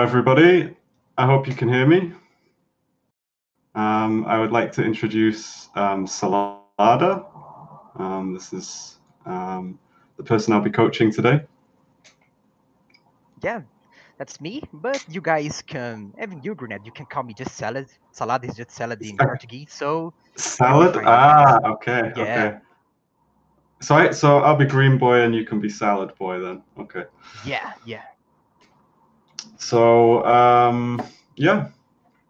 everybody. I hope you can hear me. I would like to introduce Salada. This is the person I'll be coaching today. Yeah, that's me. But you guys can, even you, Brunette, you can call me just Salad. Salad is just salad in Portuguese, so you'll be Salad? fine with that. Ah, okay, Yeah, okay. So I'll be Green Boy and you can be Salad Boy then. Okay. yeah. So yeah.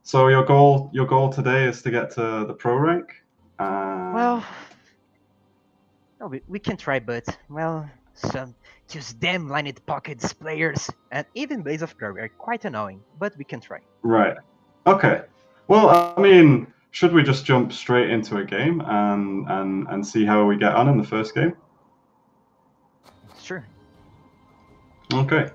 So your goal today is to get to the pro rank. Well, no, we can try, but well, some just damn lined pockets players and even Blaze of Glory are quite annoying. But we can try. Right. Okay. Well, I mean, should we just jump straight into a game and see how we get on in the first game? Sure. Okay.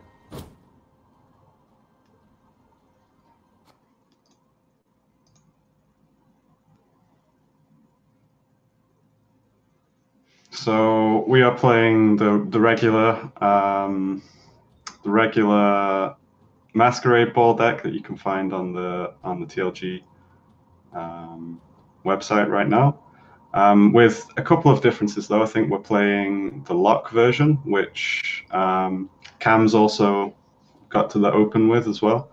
So we are playing the regular Masquerade Ball deck that you can find on the TLG website right now. With a couple of differences, though. I think we're playing the lock version, which Cam's also got to the open with as well.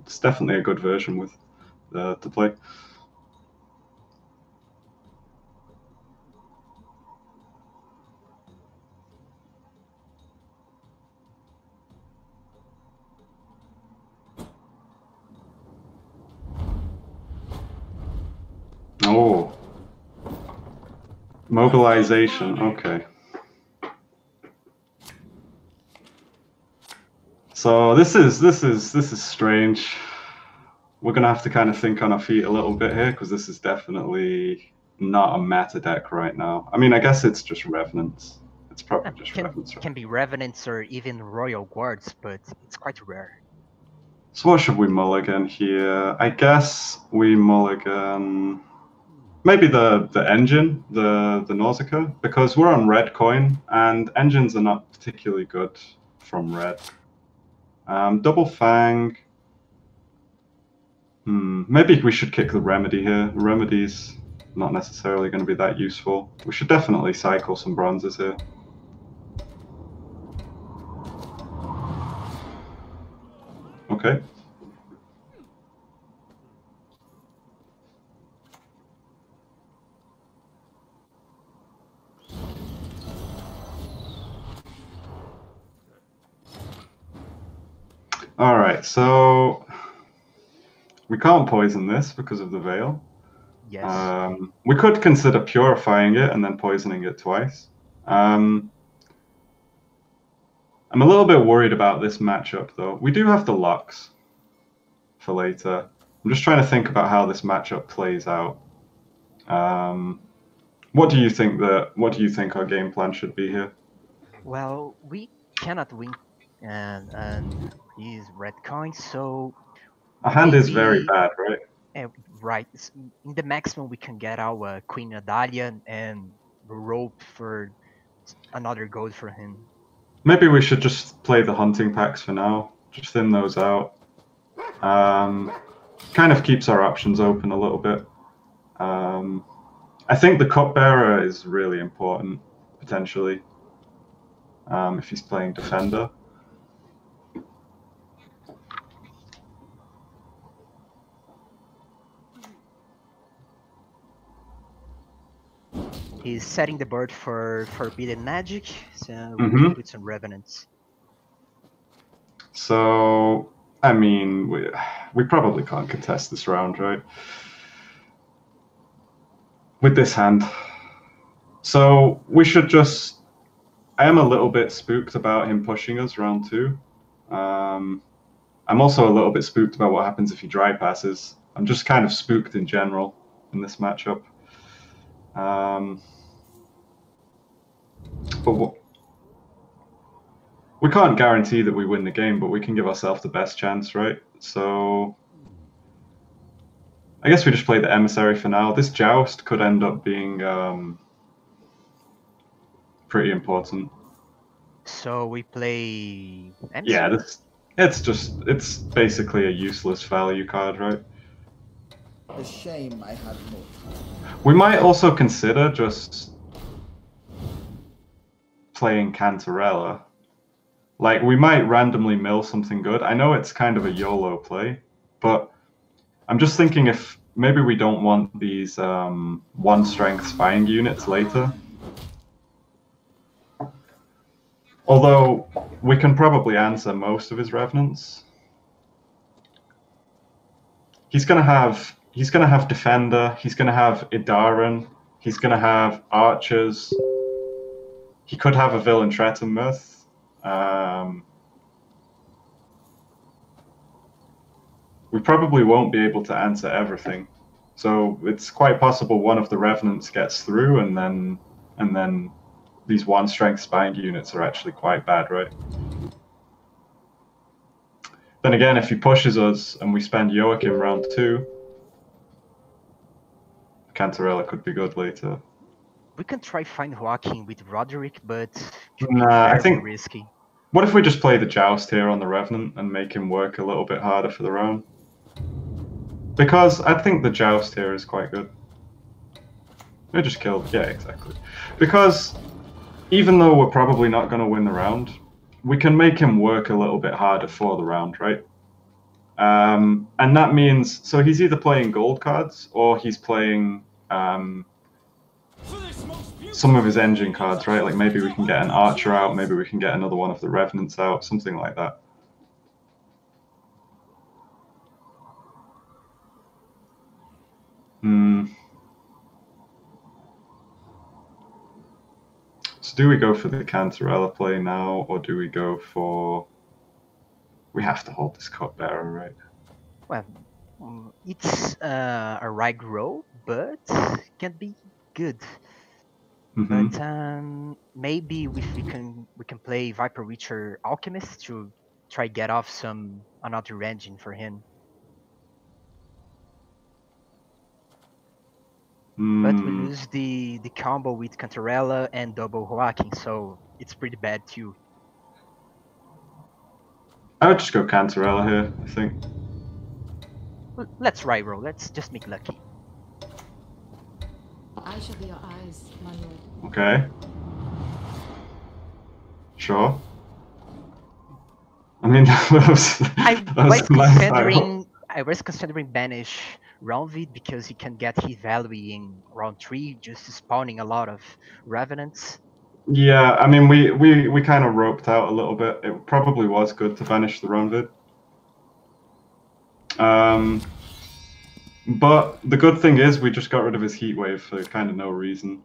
It's definitely a good version with to play. Oh, mobilization. Okay. So this is strange. We're gonna have to kind of think on our feet a little bit here because this is definitely not a meta deck right now. I mean, I guess it's just Revenants. It's probably just Can Revenants. Right? can be Revenants or even Royal Guards, but it's quite rare. So what should we mulligan here? I guess we mulligan maybe the engine, the Nausicaa, because we're on red coin and engines are not particularly good from red. Double Fang. Maybe we should kick the Remedy here. The Remedy's not necessarily going to be that useful. We should definitely cycle some bronzes here. Okay. All right, so we can't poison this because of the Veil. Yes. We could consider purifying it and then poisoning it twice. I'm a little bit worried about this matchup, though. We do have the locks for later. I'm just trying to think about how this matchup plays out. What do you think our game plan should be here? Well, we cannot win and these red coins, so Our hand is very maybe bad, right? right in the maximum we can get our Queen Adalia and rope for another gold for him. Maybe we should just play the hunting packs for now. Just thin those out. Kind of keeps our options open a little bit. I think the cupbearer is really important potentially if he's playing defender. He's setting the board for forbidden magic, so we can Mm-hmm. put some revenants. So, I mean, we probably can't contest this round, right? With this hand. So we should just. I am a little bit spooked about him pushing us round two. I'm also a little bit spooked about what happens if he dry passes. I'm just kind of spooked in general in this matchup. But we can't guarantee that we win the game, but we can give ourselves the best chance, right? So I guess we just play the emissary for now. This joust could end up being pretty important. So we play Yeah, emissary. It's basically a useless value card, right? A shame I had more time. We might also consider just playing Cantarella. Like, we might randomly mill something good. I know it's kind of a YOLO play, but I'm just thinking if maybe we don't want these 1-strength spying units later. Although, we can probably answer most of his Revenants. He's gonna have Defender, he's gonna have Idaran, he's gonna have Archers. He could have a Villain Tretamurth. We probably won't be able to answer everything. So it's quite possible one of the Revenants gets through, and then these 1-strength spying units are actually quite bad, right? Then again, if he pushes us and we spend Joachim round 2, Cantarella could be good later. We can try find Joaquin with Roderick, but Nah, I think risky. What if we just play the Joust here on the Revenant and make him work a little bit harder for the round? Because I think the Joust here is quite good. We just killed, yeah, exactly. Because even though we're probably not going to win the round, we can make him work a little bit harder for the round, right? And that means, so he's either playing gold cards or he's playing some of his engine cards, right? Like maybe we can get an Archer out, maybe we can get another one of the Revenants out, something like that. So do we go for the Cantarella play now, or do we go for... We have to hold this Cupbearer, right? Well, it's a right row, but can be good. But maybe if we can play Viper Witcher Alchemist to try get off another engine for him. But we lose the combo with Cantarella and double Joaquin, so it's pretty bad too. I would just go Cantarella here, I think. Let's right roll. Let's just make lucky. I shall be your eyes, my lord. Okay. Sure. I mean, I was considering banish Roundvid because he can get his value in round 3, just spawning a lot of Revenants. Yeah, I mean, we kind of roped out a little bit. It probably was good to banish the Roundvid. But the good thing is we just got rid of his Heatwave for kind of no reason.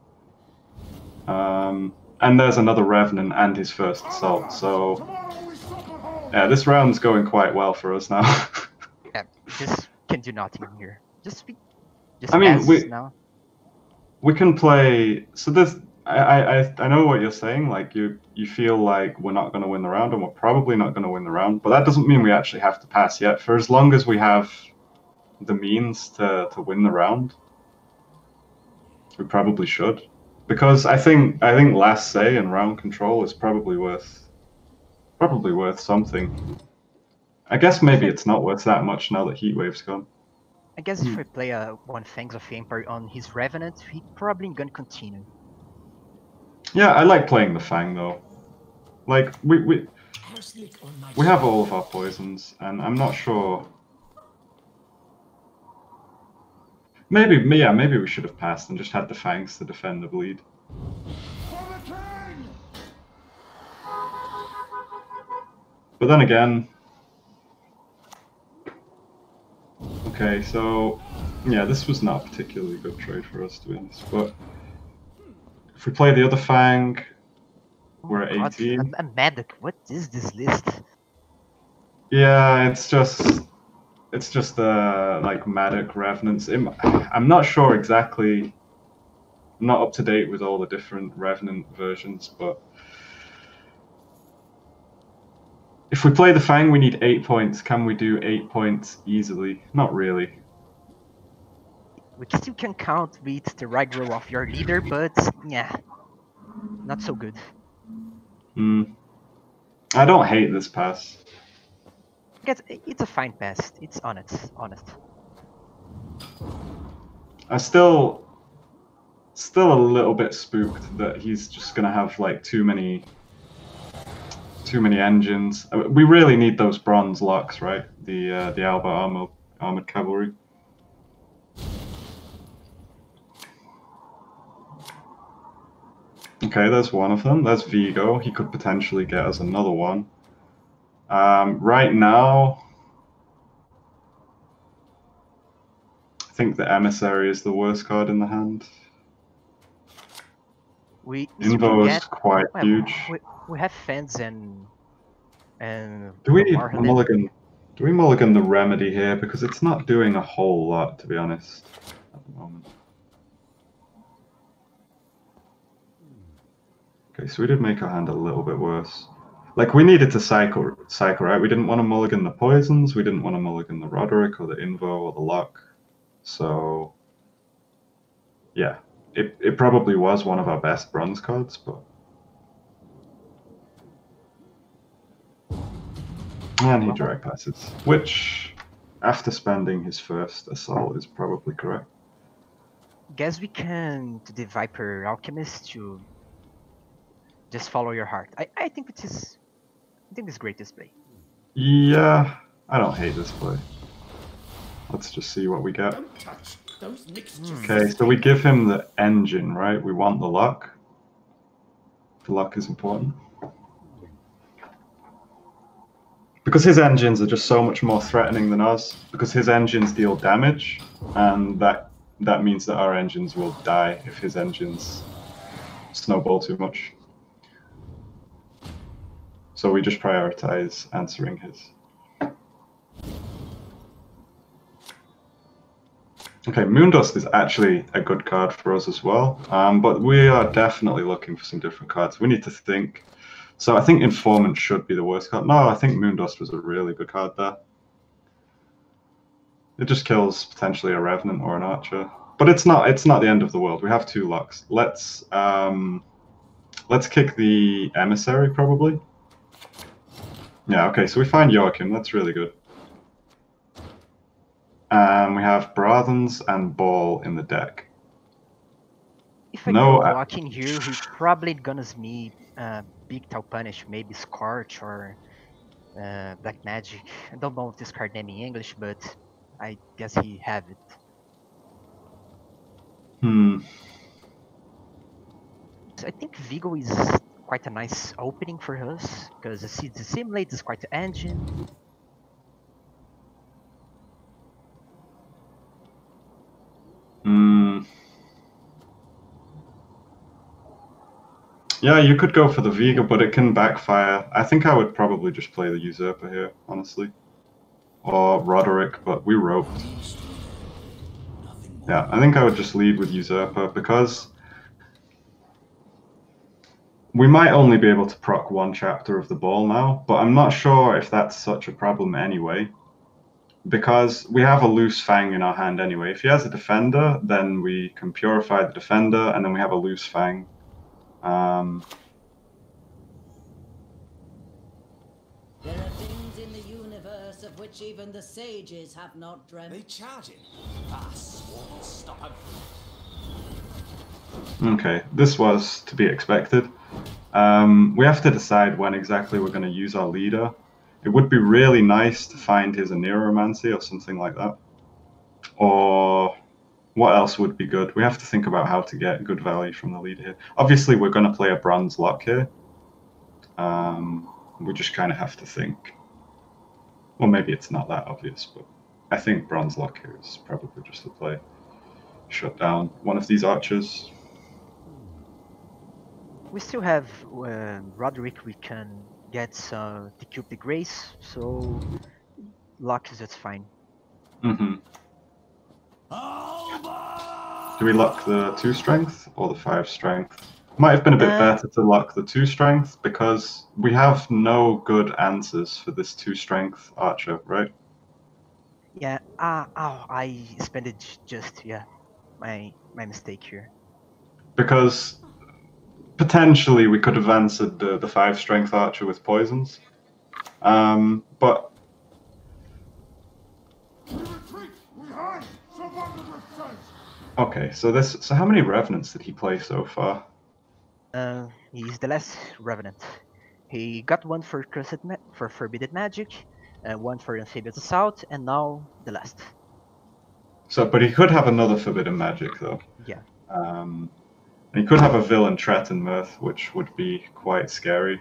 And there's another Revenant and his first assault, so... Yeah, this round's going quite well for us now. Yeah, just can do nothing here. I mean, we can play... So this... I know what you're saying, like you feel like we're not going to win the round, and we're probably not going to win the round, but that doesn't mean we actually have to pass yet. For as long as we have the means to win the round, we probably should. Because I think last say and round control is probably worth something. I guess maybe it's not worth that much now that Heatwave's gone. I guess if we play one Fangs of Empire on his Revenant, he probably gonna continue. Yeah, I like playing the Fang though. Like we have all of our poisons, and I'm not sure. Maybe we should have passed and just had the Fangs to defend the bleed. But then again, okay, so yeah, this was not a particularly good trade for us, to be honest. But if we play the other Fang, we're at 18. I'm mad. What is this list? Yeah, it's just like Maddock Revenants. I'm not sure exactly. I'm not up to date with all the different Revenant versions, but if we play the Fang, we need 8 points. Can we do 8 points easily? Not really. We still can count with the right row of your leader, but yeah, not so good. I don't hate this pass. It's a fine pass. It's honest. I still a little bit spooked that he's just gonna have like too many engines. We really need those bronze locks, right? The Alba armored cavalry. Okay, there's one of them. There's Vigo. He could potentially get us another one. Right now, I think the Emissary is the worst card in the hand. Invo is quite huge. We have fans and do we Warhammer. mulligan? Do we mulligan the Remedy here, because it's not doing a whole lot, to be honest, at the moment. Okay, so we did make our hand a little bit worse. Like, we needed to cycle, right? We didn't want to mulligan the poisons, we didn't want to mulligan the Roderick or the Invo or the Lock. So, yeah, it probably was one of our best bronze cards, but... And he direct passes, which, after spending his first assault, is probably correct. Guess we can do the Viper Alchemist to just follow your heart. I think it's great display. Yeah, I don't hate this play. Let's just see what we get. Okay, so we give him the engine, right? We want the luck. The luck is important. Because his engines are just so much more threatening than us, because his engines deal damage, and that means that our engines will die if his engines snowball too much. So we just prioritize answering his. Okay, Moondust is actually a good card for us as well, but we are definitely looking for some different cards. We need to think. So I think Informant should be the worst card. No, I think Moondust was a really good card there. It just kills potentially a Revenant or an Archer, but it's not the end of the world. We have 2 locks. Let's kick the Emissary probably. Yeah, okay, so we find Joachim. That's really good. And we have Brothens and Ball in the deck. If I go walking here, he's probably gonna me Big Tail Punish, maybe Scorch or Black Magic. I don't know this card name in English, but I guess he have it. So I think Vigo is quite a nice opening for us, because the Simulate is quite an engine. Yeah, you could go for the Vigo, but it can backfire. I think I would probably just play the Usurper here, honestly. Or Roderick, but we roped. Yeah, I think I would just lead with Usurper, because we might only be able to proc 1 chapter of the Ball now, but I'm not sure if that's such a problem anyway, because we have a loose Fang in our hand anyway. If he has a Defender, then we can Purify the Defender, and then we have a loose Fang. There are things in the universe of which even the sages have not dreamt. They charging? Ah, sworn stop him. Okay, this was to be expected. We have to decide when exactly we're going to use our leader. It would be really nice to find his Aneromancy or something like that. Or what else would be good? We have to think about how to get good value from the leader here. Obviously, we're going to play a Bronze Lock here. We just kind of have to think. Well, maybe it's not that obvious, but I think Bronze Lock here is probably just the play. Shut down one of these archers. We still have Roderick. We can get to keep the Grace, so Lock is just fine. Do we lock the 2 strength or the 5 strength? Might have been a bit better to lock the 2 strength, because we have no good answers for this 2 strength archer, right? Yeah. I spent it my mistake here. Because potentially we could have answered the 5 strength archer with poisons, but Okay, so how many Revenants did he play so far? He's the last Revenant. He got one for for Forbidden Magic, one for Amphibious Assault, and now the last. So, but he could have another Forbidden Magic though. Yeah. And he could have a Villain Tret and Mirth, which would be quite scary.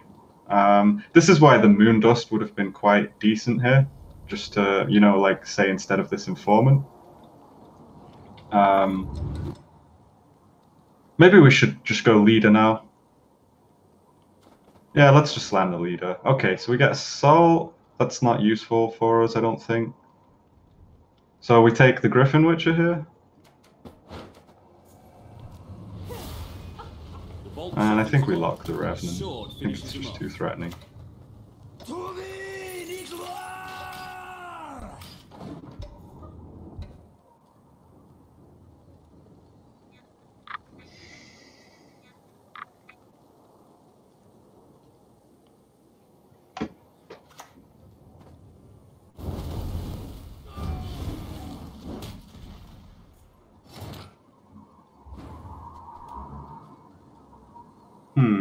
This is why the Moon Dust would have been quite decent here, just to, you know, like say instead of this Informant. Maybe we should just go Leader now. Yeah, let's just land the Leader. Okay, so we get Assault. That's not useful for us, I don't think. So we take the Griffin Witcher here. And I think we lock the Revenant. I think it's just too threatening.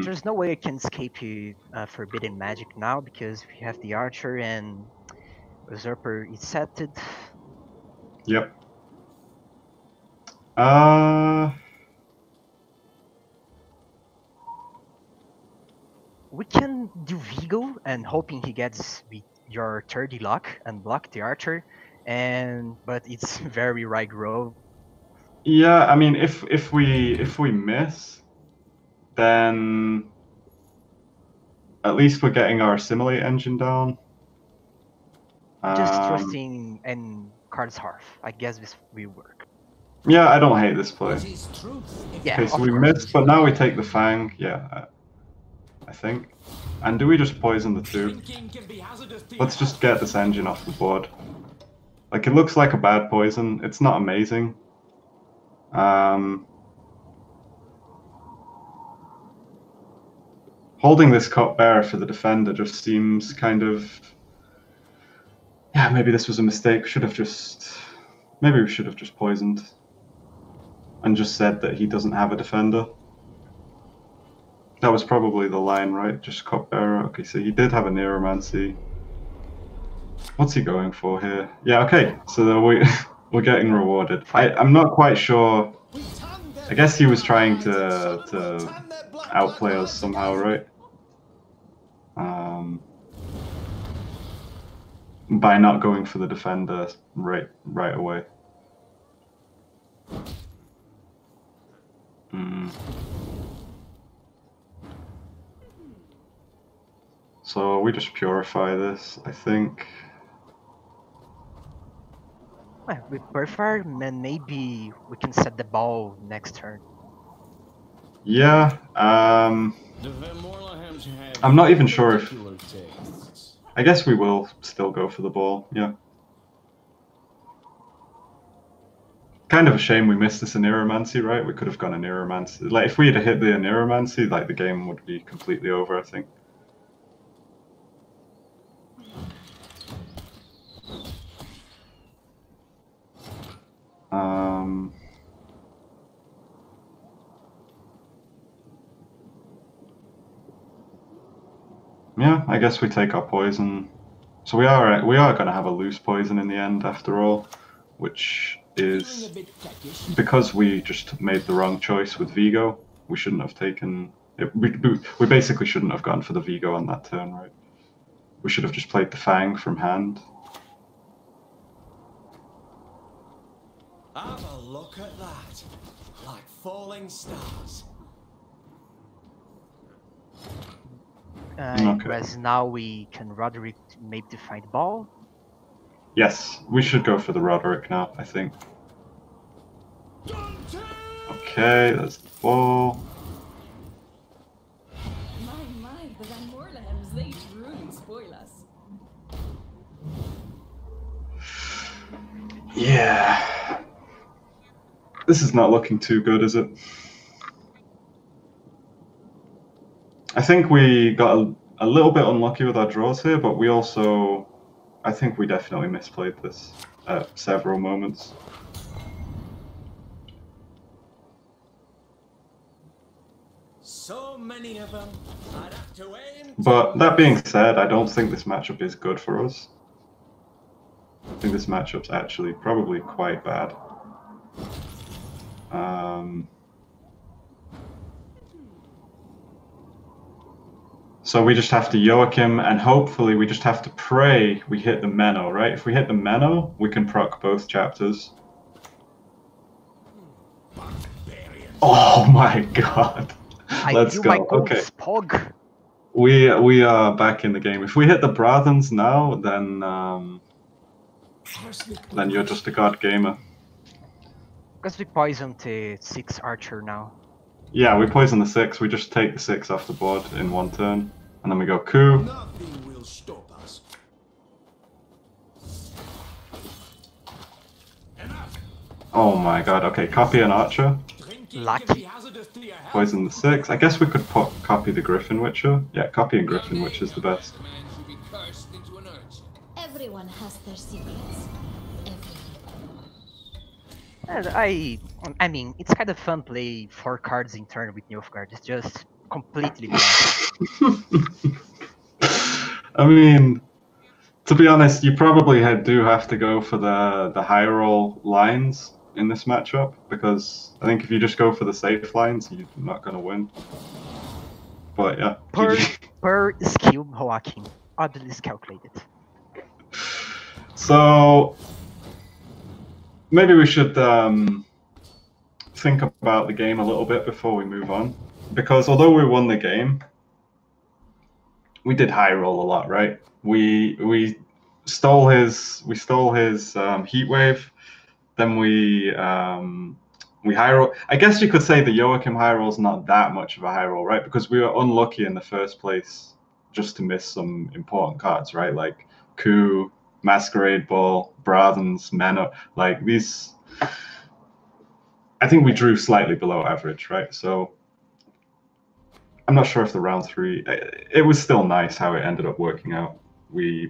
There's no way I can escape you Forbidden Magic now because we have the Archer and Usurper is setted. Yep. We can do Vigo and hoping he gets your 30 luck and block the Archer, but it's very right row. Yeah, I mean, if we miss, then at least we're getting our Assimilate engine down. Just trusting in Card's Hearth. I guess this will work. Yeah, I don't hate this play. Yeah, okay, so we missed, but now we take the Fang. Yeah, I think. And do we just poison the two? Let's just get this engine off the board. Like, it looks like a bad poison. It's not amazing. Holding this Cupbearer for the defender just seems kind of... Yeah, maybe this was a mistake. Maybe we should have just poisoned. And just said that he doesn't have a defender. That was probably the line, right? Just Cupbearer. Okay, so he did have a Neuromancy. What's he going for here? Yeah, okay. So we're getting rewarded. I'm not quite sure. I guess he was trying to outplay us somehow, right? By not going for the defender right away. So we just purify this, I think. Well, with Purify, then maybe we can set the ball next turn. Yeah, I'm not even sure if... I guess we will still go for the ball, yeah. Kind of a shame we missed this Neuromancy, right? We could have gone a Neuromancy. Like, if we had hit the Neuromancy, like, the game would be completely over, I think. Yeah, I guess we take our poison. So we are going to have a loose poison in the end, after all, which is because we just made the wrong choice with Vigo. We shouldn't have taken it. We basically shouldn't have gone for the Vigo on that turn, right? We should have just played the Fang from hand. Have a look at that, like falling stars. Okay. Whereas now we can Roderick maybe to find ball. Yes, we should go for the Roderick now, I think. Okay, that's the ball. My, the Van Morlehems, they truly spoil us. Yeah. This is not looking too good, is it? I think we got a little bit unlucky with our draws here, but we also... I think we definitely misplayed this at several moments. So many of them. I'd have to aim. But that being said, I don't think this matchup is good for us. I think this matchup's actually probably quite bad. So we just have to Joachim, and hopefully we just have to pray we hit the Menno, right? If we hit the Menno, we can proc both chapters. Oh my god. Let's go. Okay. Spog. We are back in the game. If we hit the Brathens now, then you're just a god gamer. Because we poisoned the 6 archer now. Yeah, we poison the 6. We just take the 6 off the board in one turn, and then we go coup. Nothing will stop us. Oh my god. Okay, copy an archer. Lucky. Poison the 6. I guess we could copy the Griffin Witcher. Yeah, copying Griffin Witcher is the best. Everyone has their secrets. And I mean, it's kind of fun play 4 cards in turn with Nilfgaard. It's just completely blank. I mean, to be honest, you probably do have to go for the high roll lines in this matchup, because I think if you just go for the safe lines, you're not going to win. But yeah. Per skill, Joachim. Oddly calculated. So maybe we should think about the game a little bit before we move on, because although we won the game, we did high roll a lot, right? We stole his heat wave, then we high roll. I guess you could say the Joachim high roll is not that much of a high roll, right? Because we were unlucky in the first place just to miss some important cards, right? Like coup, Masquerade Ball, Brathens, Menno, like these. I think we drew slightly below average, right? So I'm not sure if the round 3. It was still nice how it ended up working out. We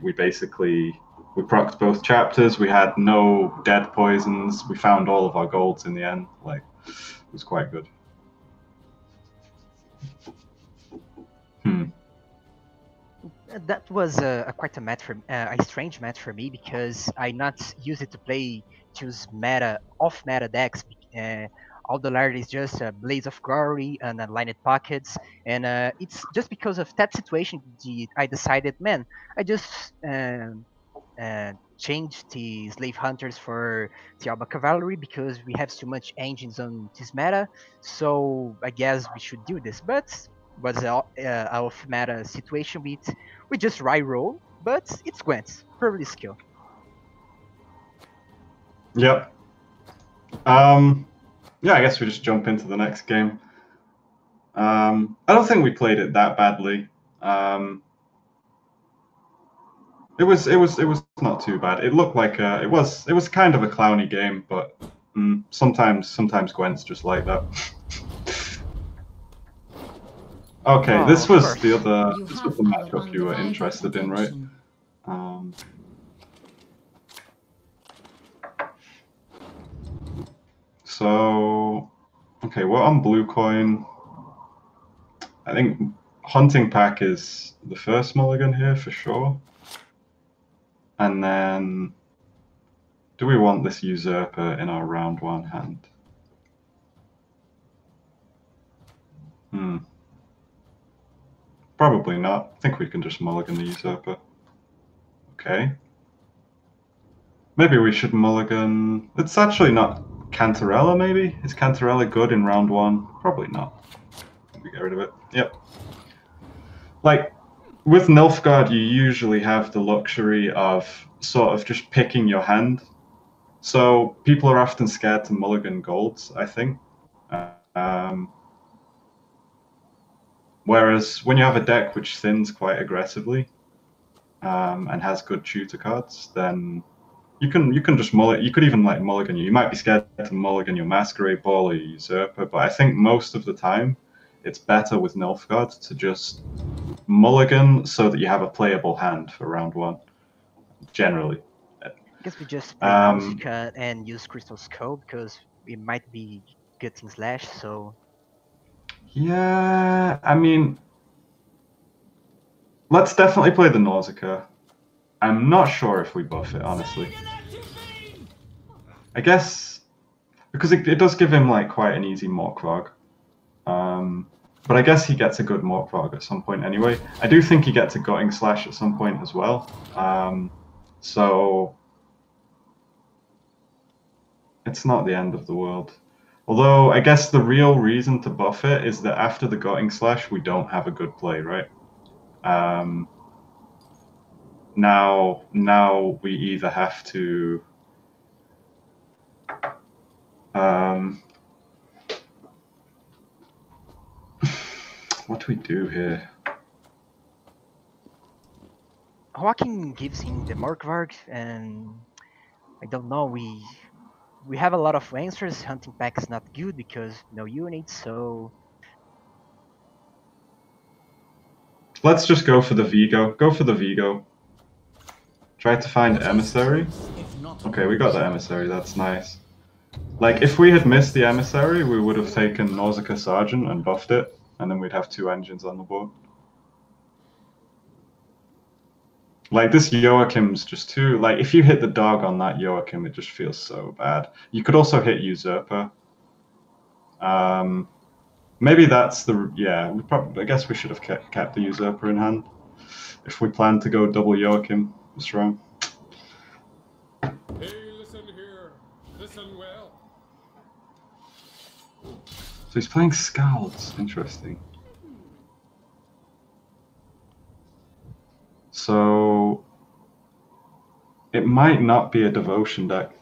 procced both chapters. We had no dead poisons. We found all of our golds in the end. Like, it was quite good. That was quite a match for a strange match for me, because I not use it to choose off meta decks. All the layer is just a Blaze of Glory and Aligned Pockets, and it's just because of that situation I decided, man, I just changed the Slave Hunters for the Alba Cavalry because we have too much engines on this meta, so I guess we should do this. But was a off meta situation we just roll, but it's Gwent, probably skill. Yep. Yeah, I guess we just jump into the next game. I don't think we played it that badly. It was not too bad. It looked like it was kind of a clowny game, but sometimes Gwent's just like that. Okay, this was the matchup you were interested in, right? So, okay, we're on blue coin. I think Hunting Pack is the first mulligan here for sure. And then, do we want this Usurper in our round 1 hand? Probably not. I think we can just mulligan the Usurper. Okay. Maybe we should mulligan. It's actually not Cantarella, maybe? Is Cantarella good in round 1? Probably not. We get rid of it. Yep. Like, with Nilfgaard, you usually have the luxury of sort of just picking your hand. So people are often scared to mulligan golds, I think. Whereas when you have a deck which thins quite aggressively and has good tutor cards, then you can just mulligan. You could even like mulligan. You might be scared to mulligan your Masquerade Ball or your Usurper, but I think most of the time it's better with Nilfgaard to just mulligan so that you have a playable hand for round 1. Generally. I guess we just play Nausicaa and use Crystal Skull because we might be getting Slash, so... Yeah, I mean, let's definitely play the Nausicaa. I'm not sure if we buff it, honestly. I guess because it does give him like quite an easy Morkrog. But I guess he gets a good Morkrog at some point anyway. I do think he gets a Gutting Slash at some point as well. So it's not the end of the world. Although I guess the real reason to buff it is that after the Gutting Slash, we don't have a good play, right? Now we either have to what do we do here? Joaquin gives him the Morkvarg, and I don't know. We have a lot of answers. Hunting pack is not good because no units. So Let's just go for the Vigo. Go for the Vigo. Try to find Emissary. Okay, we got the Emissary. That's nice. Like, if we had missed the Emissary, we would have taken Nausicaa Sergeant and buffed it, and then we'd have 2 engines on the board. Like, this Joachim's just too... Like, if you hit the dog on that Joachim, it just feels so bad. You could also hit Usurper. Maybe that's the... Yeah, I guess we should have kept the Usurper in hand. If we planned to go double Joachim. That's wrong. Hey, listen here. Listen well. So he's playing Scalds. Interesting. So it might not be a Devotion deck.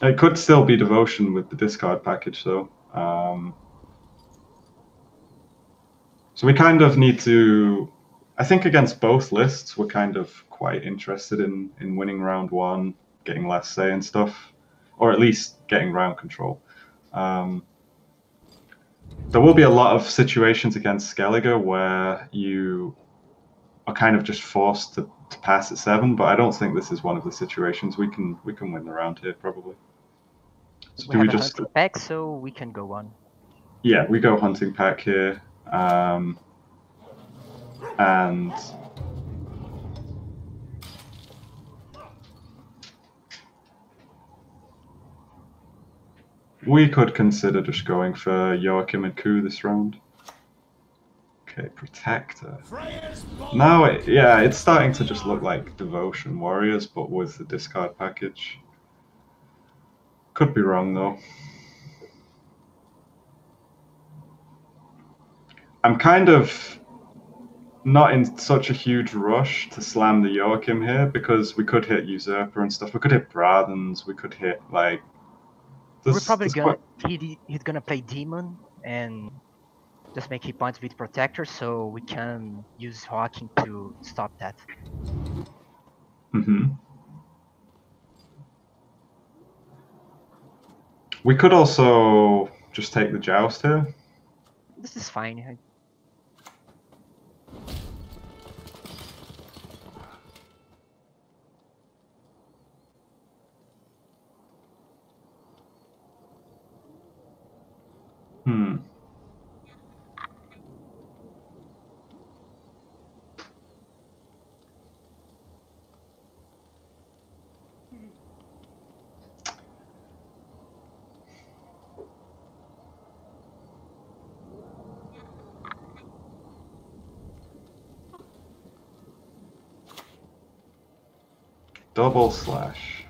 It could still be Devotion with the discard package, though. So we kind of need to... I think against both lists, we're kind of quite interested in winning round 1, getting less say and stuff, or at least getting round control. There will be a lot of situations against Skellige where you are kind of just forced to pass at 7, but I don't think this is one of the situations. We can win the round here probably. So we have a hunting pack, so we can go on. Yeah, we go hunting pack here, and we could consider just going for Joachim and Ku this round. Okay, Protector. Now, yeah, it's starting to just look like Devotion Warriors, but with the discard package. Could be wrong, though. I'm kind of not in such a huge rush to slam the Joachim here, because we could hit Usurper and stuff. We could hit Brathens, we could hit, like... We're probably gonna... He's gonna play Demon, and just make hit points with Protector, so we can use Joaquin to stop that. We could also just take the Joust here. This is fine. Double slash.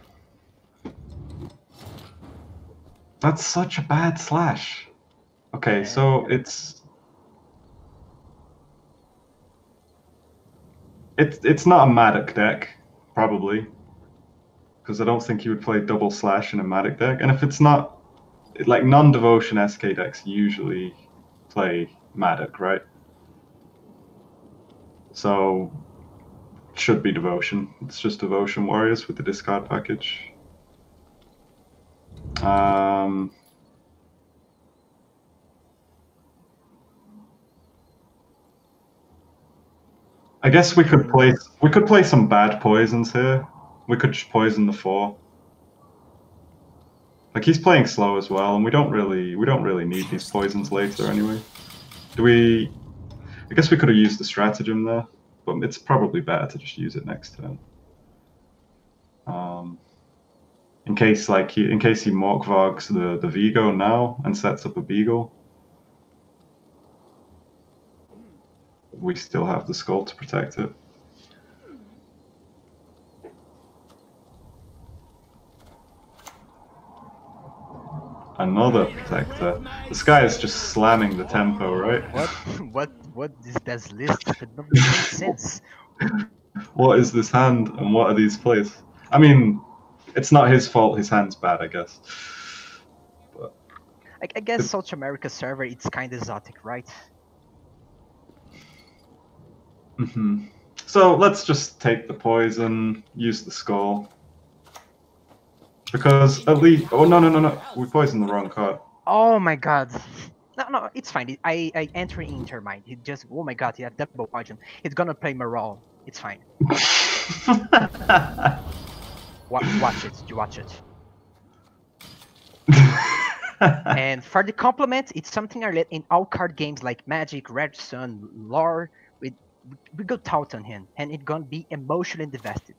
That's such a bad slash. Okay, so it's not a Madoc deck, probably, because I don't think you would play double slash in a Madoc deck. And if it's not, like, non-Devotion SK decks usually play Madoc, right? So it should be Devotion. It's just Devotion Warriors with the discard package. I guess we could play some bad poisons here. We could just poison the 4. Like he's playing slow as well, and we don't really need these poisons later anyway. Do we? I guess we could have used the stratagem there, but it's probably better to just use it next turn. In case he Morkvargs the Vigo now and sets up a Beagle, we still have the skull to protect it. Another protector. This guy is just slamming the tempo, right? What is this list? It doesn't make sense. What is this hand and what are these plays? I mean, it's not his fault. His hand's bad, I guess. But I guess South America server, it's kind of exotic, right? So let's just take the poison, use the skull. Because at least... Oh, no. We poisoned the wrong card. Oh my god. No, it's fine. I enter into your mind. He just... Oh my god, he have double poison. He's gonna play Moral. It's fine. Watch it. You watch it. And for the compliment, it's something I let in all card games like Magic, Red Sun, Lore. We go tout on him, and it's gonna be emotionally invested.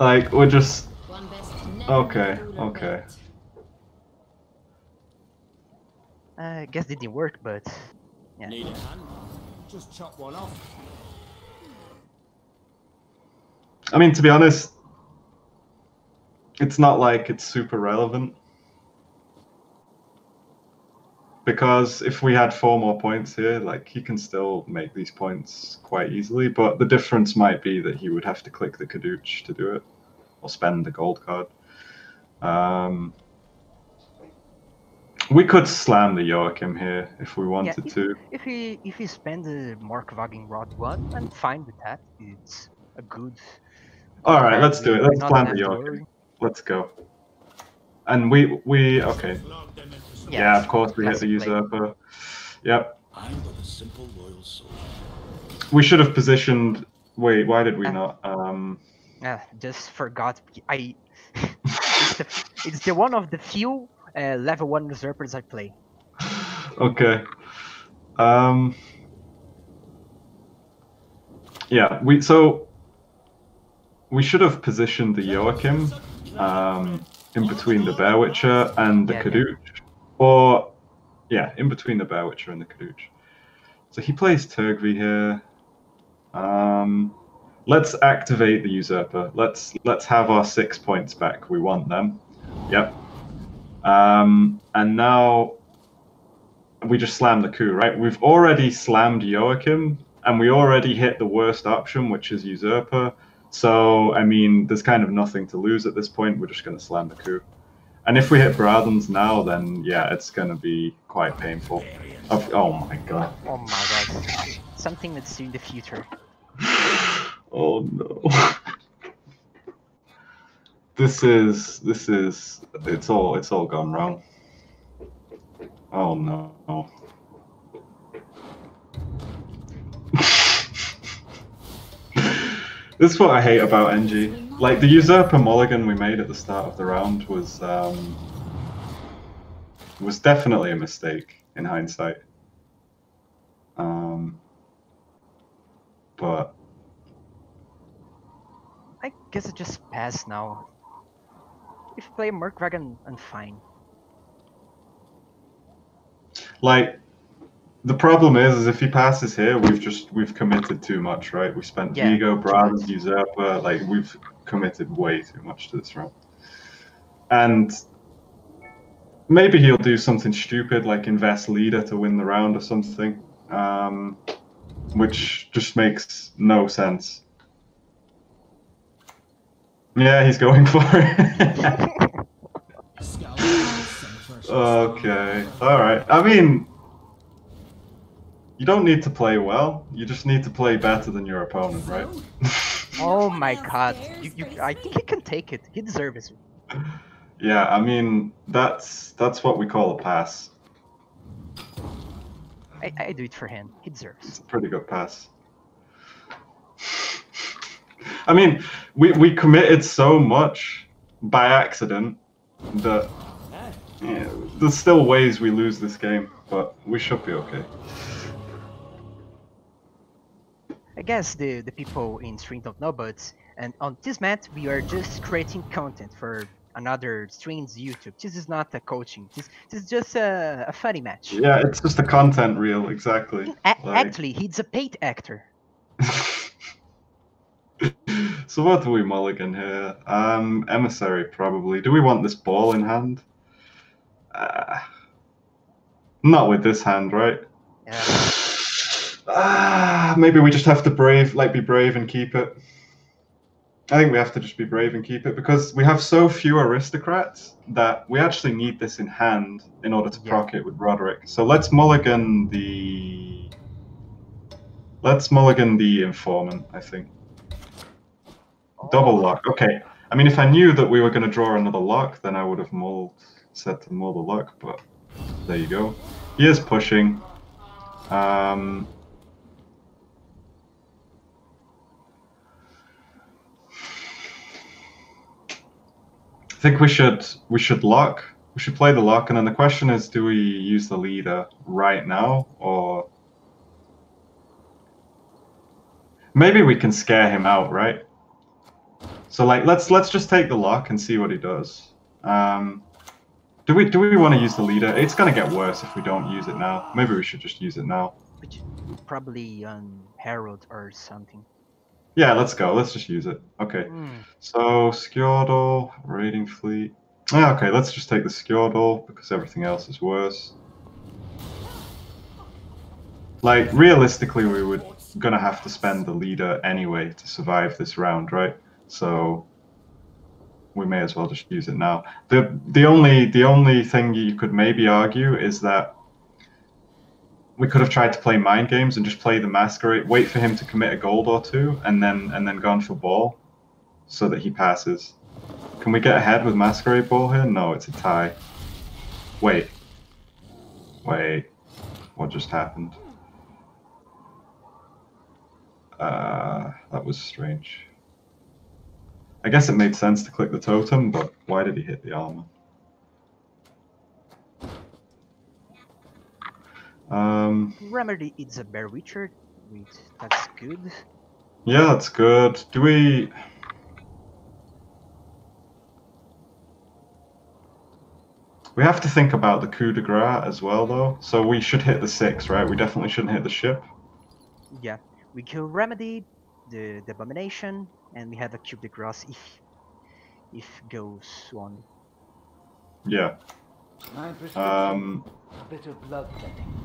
Like, we're just... One best never Okay. I guess it didn't work, but... Yeah. Need a hand? Just chop one off. I mean, to be honest, it's not like it's super relevant. Because if we had 4 more points here, like, he can still make these points quite easily, but the difference might be that he would have to click the Kadooch to do it, or spend the gold card. We could slam the Joachim here if we wanted to. If he spend the Morkvagging Rod 1, I'm fine with that. It's a good... Alright, let's do it. Let's slam the Joachim. Let's go. And we okay. Yeah, of course we hit the usurper. Yep. I'm but a simple loyal soldier. We should have positioned. Wait, why did we not? Just forgot. It's the one of the few level 1 usurpers I play. Okay. Yeah. We should have positioned the Joachim in between the Bear Witcher and the Kadooch. Or, yeah, in between the Bear Witcher and the Kadooch. So he plays Turgvi here. Let's activate the Usurper. Let's have our 6 points back. We want them. Yep. And now we just slam the coup, right? We've already slammed Joachim, and we already hit the worst option, which is Usurper. So, I mean, there's kind of nothing to lose at this point. We're just going to slam the coup. And if we hit Bradens now, then yeah, it's gonna be quite painful. Oh my god. Oh my god. Something that's in the future. Oh no. This is it's all gone wrong. Oh no. This is what I hate about NG. Like, the Usurper mulligan we made at the start of the round was definitely a mistake in hindsight. But I guess it just passed now. If you play Morkvagging, I'm fine. like, the problem is if he passes here, we've committed too much, right? We spent Vigo, Bradens, Usurper, like we've committed way too much to this round. And maybe he'll do something stupid like invest leader to win the round or something, which just makes no sense. Yeah, he's going for it. Okay, alright. I mean, you don't need to play well, you just need to play better than your opponent, right? Oh my god, I think he can take it. He deserves it. Yeah, I mean, that's what we call a pass. I do it for him. He deserves. It's a pretty good pass. I mean, we committed so much by accident that there's still ways we lose this game, but we should be okay. I guess the people in stream don't know, but and on this mat we are just creating content for another stream's YouTube. This is not a coaching. This is just a funny match. Yeah, it's just a content reel, exactly. Actually, he's a paid actor. So what do we mulligan here? Emissary probably. Do we want this ball in hand? Not with this hand, right? Yeah. Maybe we just have to be brave and keep it. I think we have to just be brave and keep it because we have so few aristocrats that we actually need this in hand in order to proc it with Roderick. So let's mulligan the informant, I think. Double lock. Okay. I mean, if I knew that we were going to draw another lock, then I would have set to mull the lock, but there you go. He is pushing. I think we should lock. We should play the lock, and then the question is, do we use the leader right now, or maybe we can scare him out, right? So like, let's just take the lock and see what he does. Do we want to use the leader? It's gonna get worse if we don't use it now. Maybe we should just use it now. Probably on Herald or something. Yeah, let's go. Let's just use it. Okay. So Skjordal, raiding fleet. Yeah, okay, let's just take the Skjordal because everything else is worse. Like, realistically, we were gonna have to spend the leader anyway to survive this round, right? So we may as well just use it now. The only thing you could maybe argue is that we could have tried to play mind games and just play the masquerade, wait for him to commit a gold or two, and then gone for ball, so that he passes. Can we get ahead with masquerade ball here? No, it's a tie. Wait. What just happened? That was strange. I guess it made sense to click the totem, but why did he hit the armor? Remedy is a Bear Witcher. That's good. Yeah, that's good. Do we... We have to think about the coup de grace as well, though. So we should hit the 6, right? We definitely shouldn't hit the ship. Yeah, we kill Remedy, the Abomination, and we have a coup de grace if goes on. Yeah. Bit of bloodletting.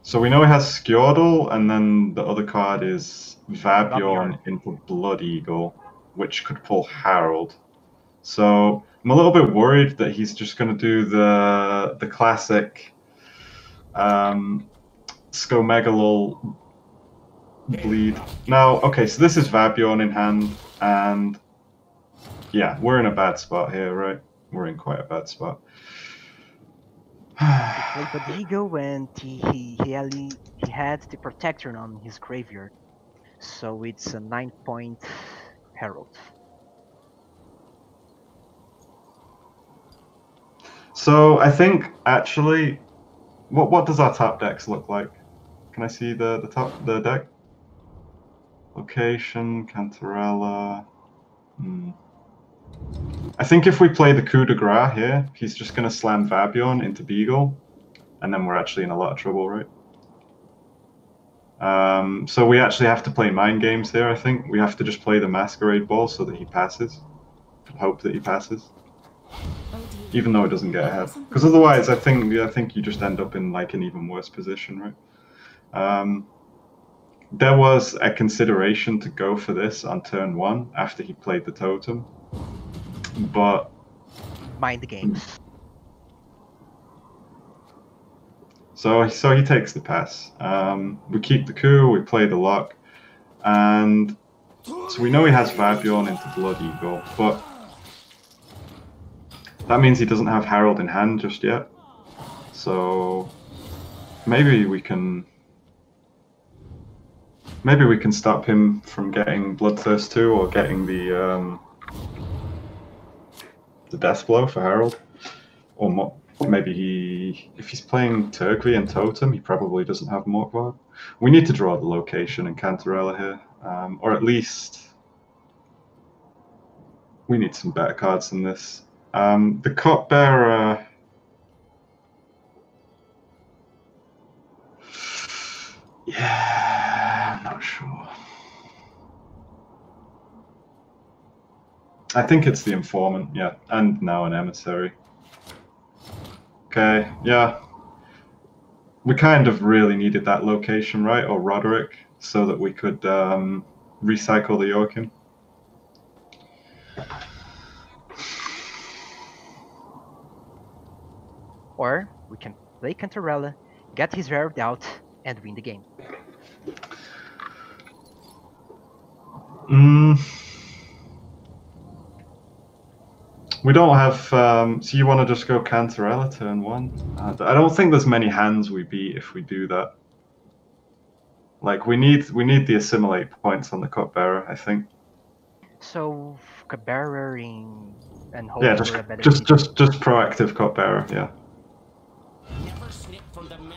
So we know he has Skjordal, and then the other card is Vabjorn into Blood Eagle, which could pull Harold. So I'm a little bit worried that he's just going to do the classic Skomegalol bleed. Now, okay, so this is Vabjorn in hand, and yeah, we're in a bad spot here, right? We're in quite a bad spot. But he go when he had the Protector on his graveyard, so it's a 9-point Herald. So I think actually, what does our top decks look like? Can I see the deck? Location, Cantarella. I think if we play the coup de grace here, he's just going to slam Vabjorn into Beagle, and then we're actually in a lot of trouble, right? So we actually have to play mind games here, I think. We have to just play the Masquerade Ball so that he passes. Hope that he passes. Even though it doesn't get ahead. Because otherwise, I think you just end up in like an even worse position, right? There was a consideration to go for this on turn 1 after he played the totem. But mind games. So he takes the pass. We keep the coup, we play the lock, and so we know he has Vabjorn into Blood Eagle, but that means he doesn't have Harold in hand just yet. So maybe we can Maybe we can stop him from getting Bloodthirst 2 or getting the Death Blow for Harold. Or maybe if he's playing Turkey and Totem, he probably doesn't have Morkvar. We need to draw the location in Cantarella here, or at least we need some better cards than this. The Cupbearer. Yeah, I'm not sure. I think it's the Informant, yeah, and now an Emissary. Okay, yeah. We kind of really needed that location, right? Or Roderick, so that we could recycle the Yorkin. Or we can play Cantarella, get his rarity out, and win the game. We don't have. So you want to just go Cantarella turn 1? I don't think there's many hands we beat if we do that. Like we need the assimilate points on the Cupbearer, I think. So Cupbearer and hope Yeah, for a better just proactive Cupbearer, yeah. Never slip from the middle.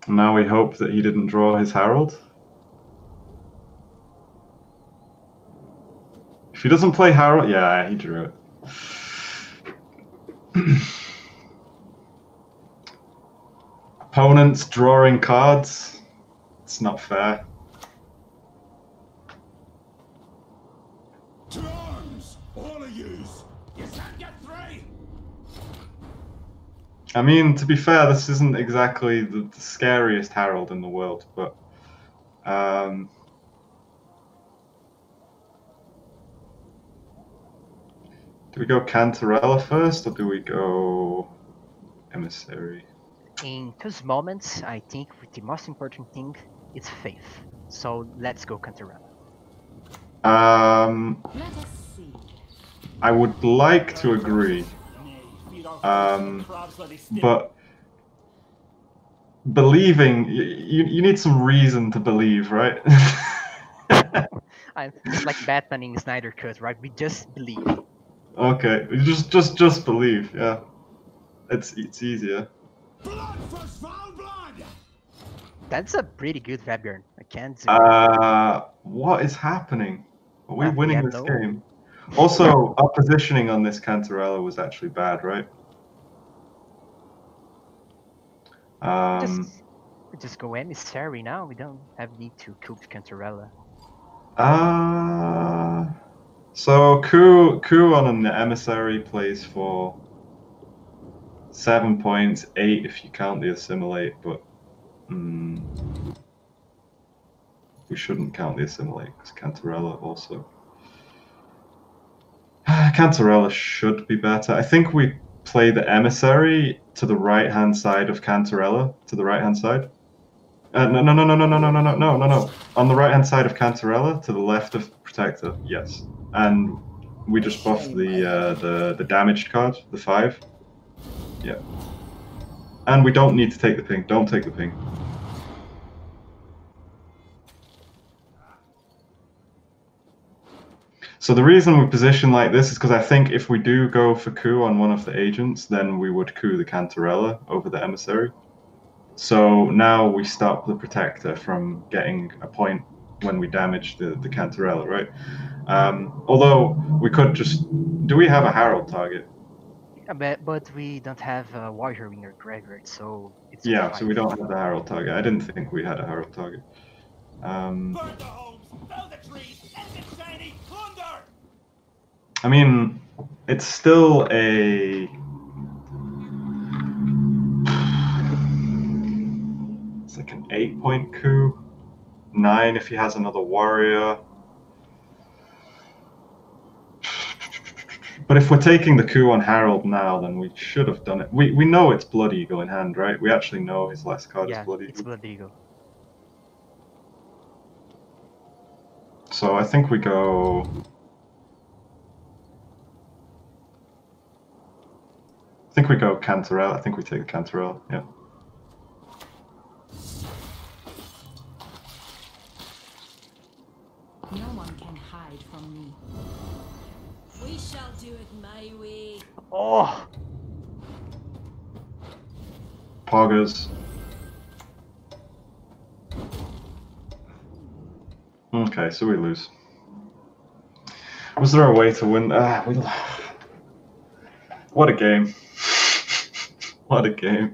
Now we hope that he didn't draw his Herald. If he doesn't play Herald, yeah, he drew it. Opponents drawing cards. It's not fair. To arms, all of yous. You can't get free. I mean, to be fair, this isn't exactly the scariest Herald in the world, but do we go Cantarella first, or do we go Emissary? In those moments, I think the most important thing is faith. So let's go Cantarella. Let us see. I would like to agree, but believing, you need some reason to believe, right? It's like Batman in Snyder Cut, right? We just believe. Okay, just believe, yeah. It's easier. Blood for Svalbard! That's a pretty good Vebjorn. I can't do What is happening? Are we we winning have this no- game? Also, our positioning on this Cantarella was actually bad, right? We just go Emissary now. We don't have need to coop Cantarella. So Ku on an Emissary plays for 7 points, 8 if you count the assimilate, but we shouldn't count the assimilate because Cantarella also. Cantarella should be better. I think we play the Emissary to the right hand side of Cantarella, to the right hand side. No. On the right hand side of Cantarella, to the left of Protector, yes. And we just buff the damaged card, the 5. Yeah. And we don't need to take the ping. Don't take the ping. So the reason we position like this is because I think if we do go for coup on one of the agents, then we would coup the Cantarella over the Emissary. So now we stop the Protector from getting a point when we damage the Cantarella, right? Although we could just... Do we have a Herald target? But we don't have a Warrior in our graveyard, so it's Yeah, fine. so we don't have the Herald target. I didn't think we had a Herald target. Burn the homes, fell the trees, end the shiny plunder! I mean, it's still a... It's like an 8-point coup. 9 if he has another warrior. But if we're taking the coup on Harold now, then we should have done it. We know it's Blood Eagle in hand, right? We actually know his last card is Blood Eagle. It's Blood Eagle. So I think we go... I think we go Cantarella. I think we take the Cantarella, yeah. hide from me. We shall do it my way. Oh, Poggers. Okay, so we lose. Was there a way to win? What a game. What a game.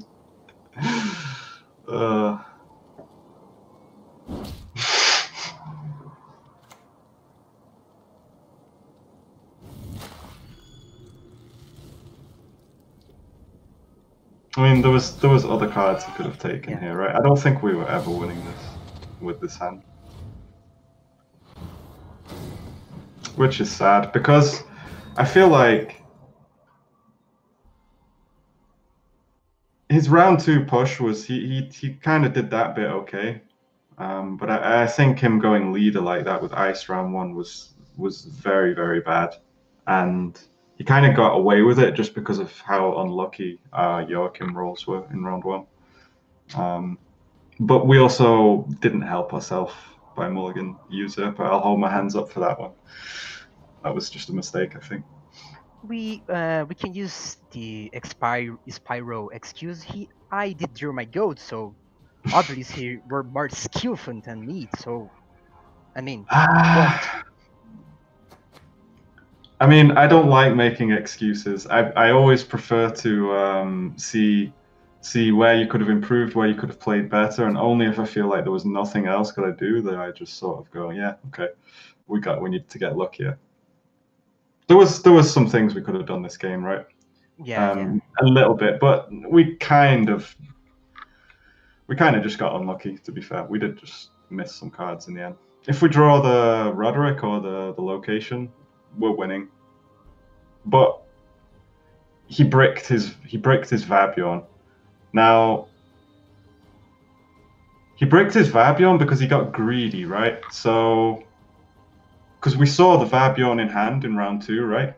I mean, there was other cards he could have taken here, right? I don't think we were ever winning this with this hand, which is sad because I feel like his round 2 push was he kind of did that bit okay, but I think him going leader like that with ice round 1 was very, very bad, and he kind of got away with it just because of how unlucky Joachim rolls were in round 1. But we also didn't help ourselves by mulligan usurper. I'll hold my hands up for that one. That was just a mistake, I think. we can use the Spyro excuse. I did draw my gold, so obviously he were more skillful than me. So I mean, what? I mean, I don't like making excuses. I always prefer to see where you could have improved, where you could have played better, and only if I feel like there was nothing else could I do, that I just sort of go, yeah, okay, we need to get luckier. There was some things we could have done this game, right? Yeah. A little bit, but we kind of just got unlucky. To be fair, we did just miss some cards in the end. If we draw the Roderick or the location, we're winning. But he bricked his Vabion. Now he bricked his Vabion because he got greedy, right? So because we saw the Vabion in hand in round 2, right?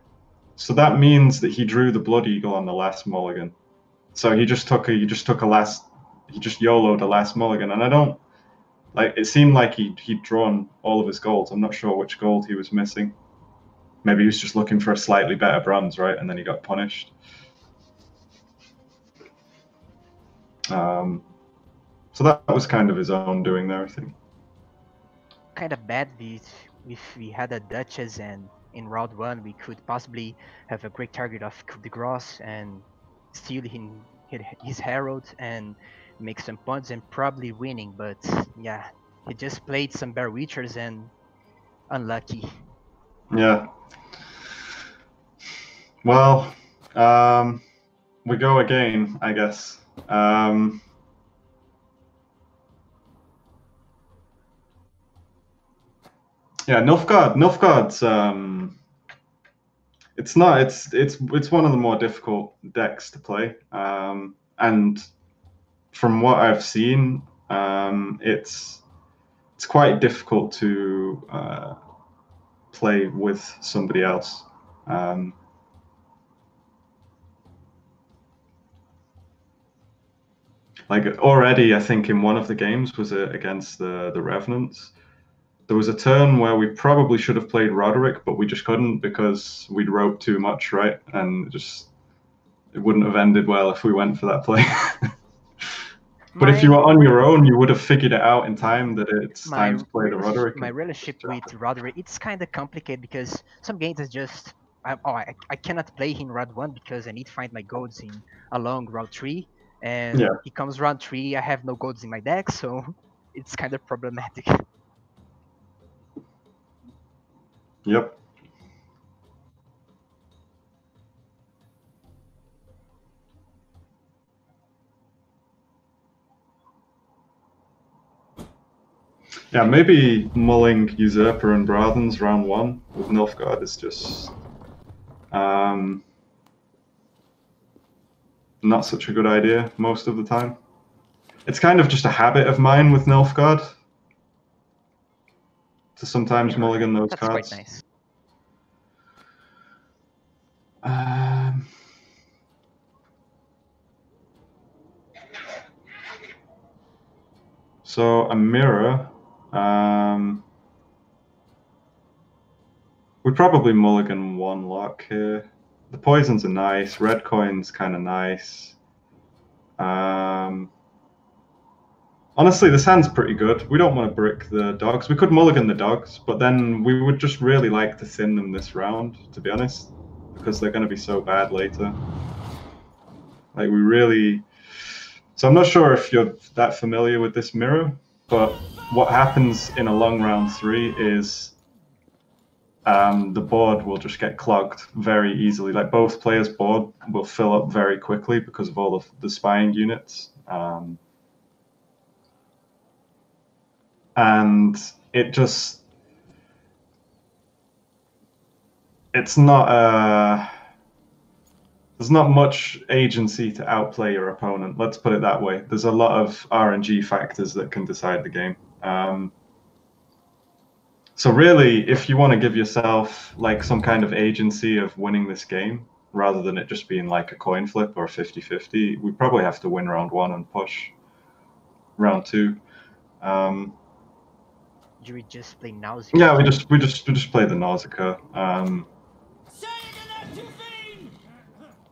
So that means that he drew the Blood Eagle on the last mulligan. So he just YOLO'd a last mulligan, and I don't like. It seemed like he'd drawn all of his golds. I'm not sure which gold he was missing. Maybe he was just looking for a slightly better bronze, right? And then he got punished. So that was kind of his own doing there, I think. Kind of bad if we had a Duchess, and in round 1 we could possibly have a great target of Coup de Grace and steal his Herald and make some points and probably winning. But yeah, he just played some Bear Witchers and unlucky. Yeah. Well, we go again, I guess. Yeah, Nilfgaard's it's one of the more difficult decks to play. And from what I've seen, it's quite difficult to play with somebody else. Like already, I think in one of the games was against the Revenants. There was a turn where we probably should have played Roderick, but we just couldn't because we'd roped too much, right? And it wouldn't have ended well if we went for that play. But if you were on your own, you would have figured it out in time that it's time to play the Roderick. My relationship with Roderick, it's kind of complicated because some games is just I cannot play in round 1 because I need to find my golds in along round 3, and he comes round 3, I have no golds in my deck, so it's kind of problematic. Yep. Yeah, maybe mulling Usurper and Brathens round 1 with Nilfgaard is just not such a good idea most of the time. It's kind of just a habit of mine with Nilfgaard to sometimes mulligan those cards. That's quite nice. So a mirror. We probably mulligan one lock here. The poisons are nice. Red coin's kind of nice. Honestly, this hand's pretty good. We don't want to brick the dogs. We could mulligan the dogs, but then we would just really like to thin them this round, to be honest, because they're going to be so bad later. Like, we really... So I'm not sure if you're that familiar with this mirror, but what happens in a long round 3 is the board will just get clogged very easily. Like, both players' board will fill up very quickly because of all of the spying units. And it just... It's not... There's not much agency to outplay your opponent, let's put it that way. There's a lot of RNG factors that can decide the game. So really, if you want to give yourself like some kind of agency of winning this game, rather than it just being like a coin flip or a 50-50, we probably have to win round 1 and push round 2. Do we just play Nausea? Yeah, we just play the Nausicaa.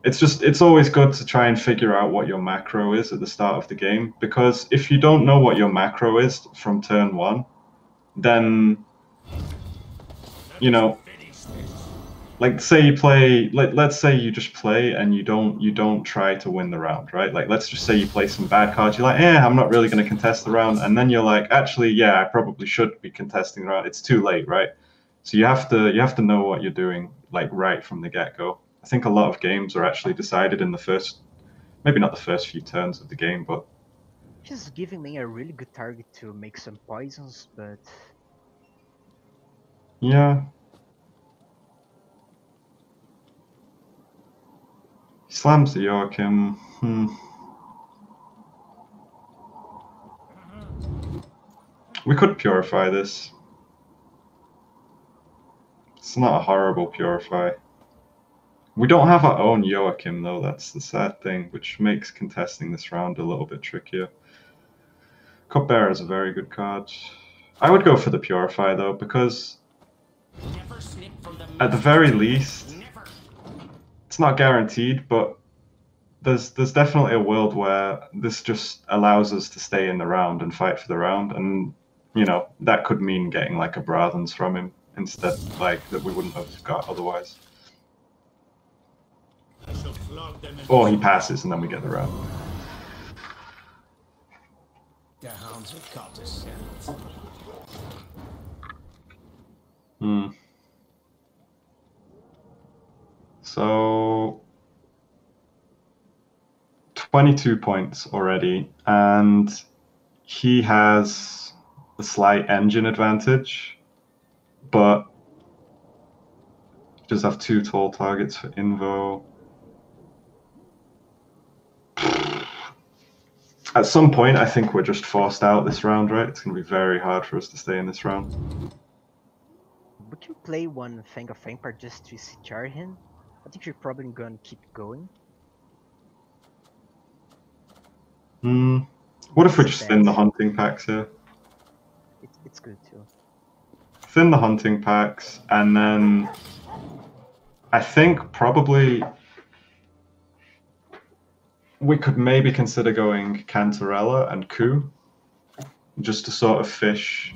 It's always good to try and figure out what your macro is at the start of the game, because if you don't know what your macro is from turn 1, then, you know, like, say you play, let's say you just play and you don't try to win the round, right? Like, let's just say you play some bad cards, you're like, I'm not really going to contest the round, and then you're like, actually, yeah, I probably should be contesting the round. It's too late, right? So you have to know what you're doing, like, right from the get-go. I think a lot of games are actually decided in the first, maybe not the first few turns of the game, but... He's giving me a really good target to make some poisons, but... Yeah. He slams the Joachim. We could purify this. It's not a horrible purify. We don't have our own Joachim, though. That's the sad thing, which makes contesting this round a little bit trickier. Cupbearer is a very good card. I would go for the Purify, though, because at the very least, it's not guaranteed, but there's definitely a world where this just allows us to stay in the round and fight for the round, and, you know, that could mean getting, like, a Brathens from him instead, like, that we wouldn't have got otherwise. Or he passes and then we get the round. The hounds have got to scent. So 22 points already, and he has a slight engine advantage, but he does have 2 tall targets for Invo. At some point, I think we're just forced out this round, right? It's going to be very hard for us to stay in this round. Would you play one Fang of Empire just to CTR him? I think you're probably going to keep going. What if we just thin the hunting packs here? It's good too. Thin the hunting packs, and then I think probably we could maybe consider going Cantarella and Coup, just to sort of fish.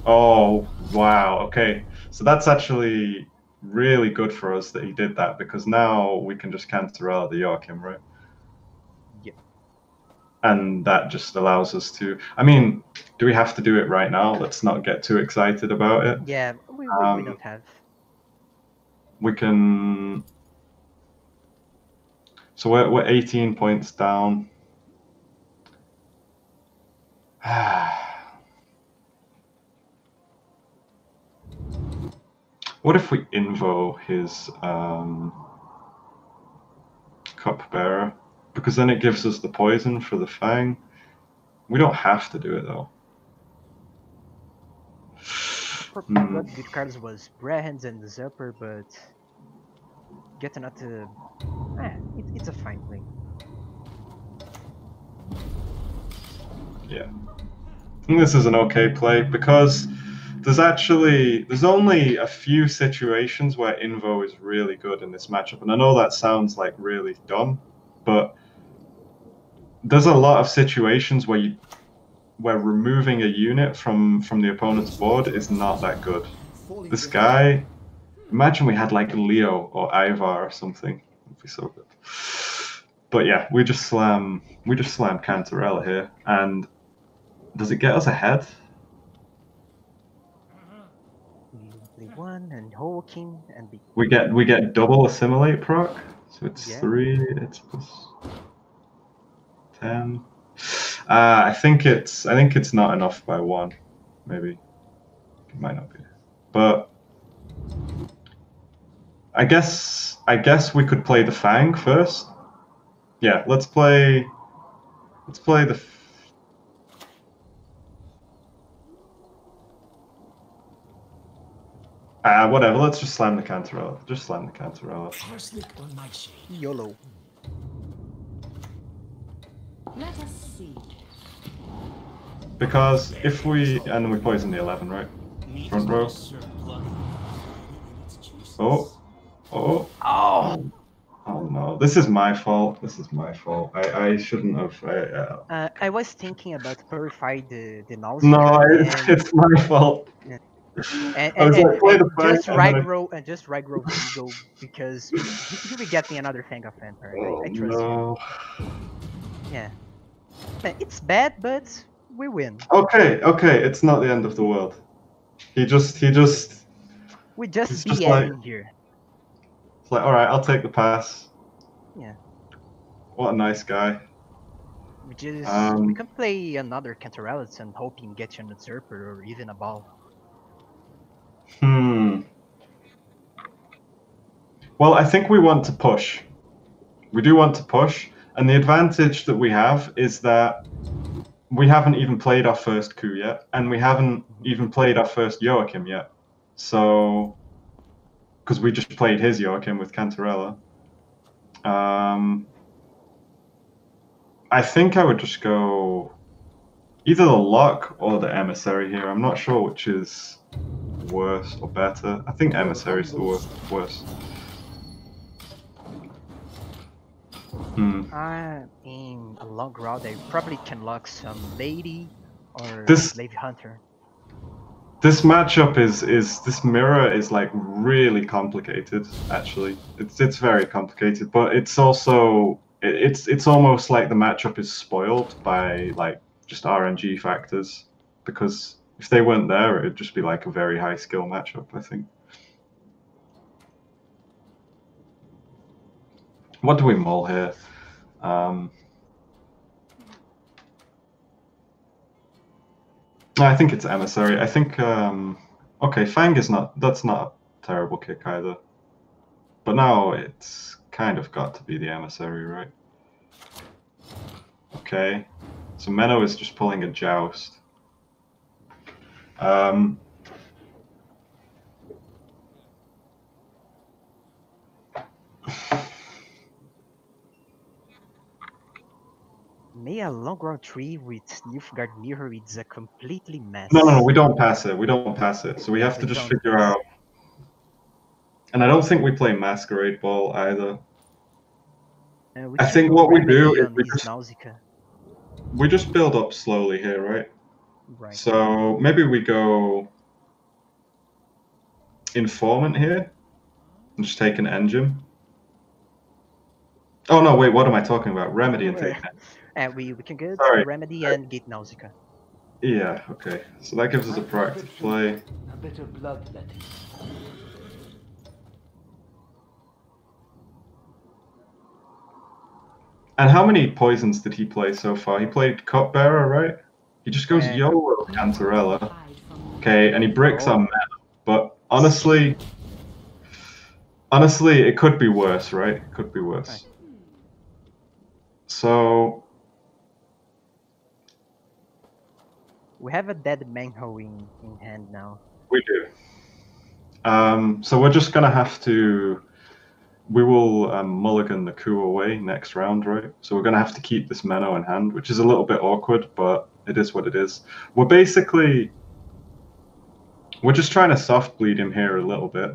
Oh, wow, okay. So that's actually really good for us that he did that, because now we can just Cantarella the Joachim, right? Yeah. And that just allows us to... I mean, do we have to do it right now? Let's not get too excited about it. Yeah, we don't have. We can... So we're 18 points down. What if we invo his Cupbearer? Because then it gives us the poison for the Fang. We don't have to do it, though. What good cards was Brahans and the Zupper, but getting out to... it's a fine play. Yeah. I think this is an okay play, because there's only a few situations where Invo is really good in this matchup, and I know that sounds like really dumb, but there's a lot of situations where removing a unit from the opponent's board is not that good. This guy, imagine we had like Leo or Ivar or something. It'd be so good. But yeah, we just slam Cantarella here, and does it get us ahead? We play one and Hawking and We get double assimilate proc, so it's 3. It's plus 10. I think it's not enough by 1. Maybe it might not be, but I guess we could play the Fang first. Yeah, let's play the. Whatever. Let's just slam the Cantarella. Just slam the Cantarella. YOLO. Let us see. Because if we and we poison the 11, right? Front row. Oh no! This is my fault. I shouldn't have. I was thinking about purify the nausea. No, it's my fault. Yeah. I was like, play the just Fang, right row Vigo because he will get me another Fang of Vampire. I trust no. him. Yeah. It's bad, but we win. Okay, it's not the end of the world. We just BMing here. It's like, all right, I'll take the pass. Yeah. What a nice guy. We can play another Cantarellus and hoping get you an Usurper or even a Ball. Well, I think we want to push. We do want to push, and the advantage that we have is that we haven't even played our first coup yet, and we haven't even played our first Joachim yet. So, because we just played his Joachim with Cantarella. I think I would just go either the Lock or the Emissary here. I'm not sure which is worse or better. I think Emissary is the worst. In a long route, I probably can lock some Lady or Slave Hunter. This matchup this mirror is like really complicated. Actually, it's very complicated, but it's also it's almost like the matchup is spoiled by like just RNG factors, because if they weren't there, it'd just be like a very high skill matchup, I think. What do we mull here? I think it's Emissary. I think okay, Fang is that's not a terrible kick either. But now it's kind of got to be the Emissary, right? Okay. So Menno is just pulling a Joust. May a long round 3 with Nilfgaard Mirror is a completely mess. No, we don't pass it. We don't pass it. So we have to just figure out. And I don't think we play Masquerade Ball either. I think what we do is we just build up slowly here, right? Right. So maybe we go Informant here and just take an engine. Oh no, wait, what am I talking about? Remedy and take an we can get Remedy and get Nausicaa. Yeah, okay. So that gives us a proactive play. A bit of bloodletting. And how many poisons did he play so far? He played Cupbearer, right? He just goes YOLO Cantarella. Okay, and he bricks on mana. But honestly, it could be worse, right? It could be worse. Right. So we have a dead Manho in hand now. We do. So we're just gonna have to. We will mulligan the coup away next round, right? So we're gonna have to keep this Menno in hand, which is a little bit awkward, but it is what it is. We're basically We're just trying to soft bleed him here a little bit.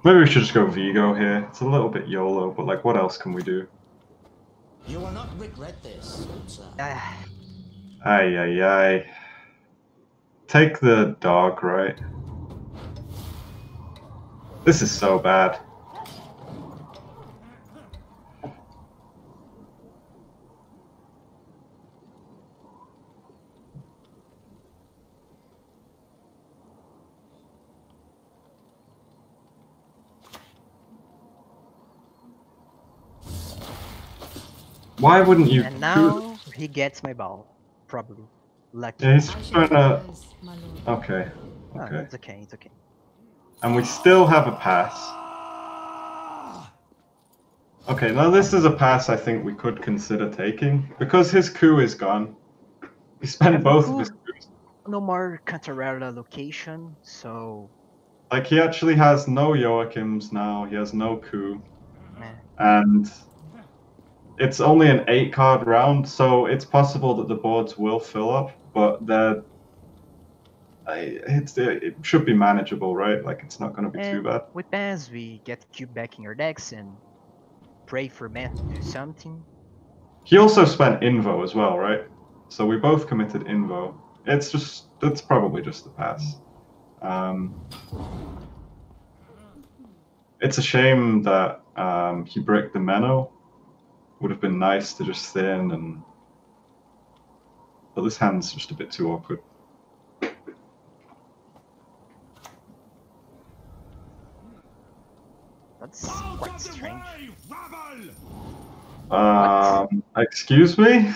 Maybe we should just go Vigo here. It's a little bit YOLO, but like, what else can we do? You will not regret this, sir. Ay. Take the dog, right? This is so bad. Why wouldn't you? And now he gets my ball, probably. Lucky. Yeah, he's I should trying to. advise, my lord. Okay. Oh, Okay. it's okay, it's okay. And we still have a pass. Okay, now this is a pass I think we could consider taking because his coup is gone. He spent both of his coups. No more Cantarella location, so Like he actually has no Joachims now. He has no coup, meh. and it's only an 8-card round, so it's possible that the boards will fill up, but it should be manageable, right? Like it's not going to be too And bad. with bans, we get cube back in our decks and pray for man to do something. He also spent Invo as well, right? So we both committed Invo. It's probably just the pass. It's a shame that he bricked the Menno. Would have been nice to just stay in, but this hand's just a bit too awkward. That's quite strange. Excuse me?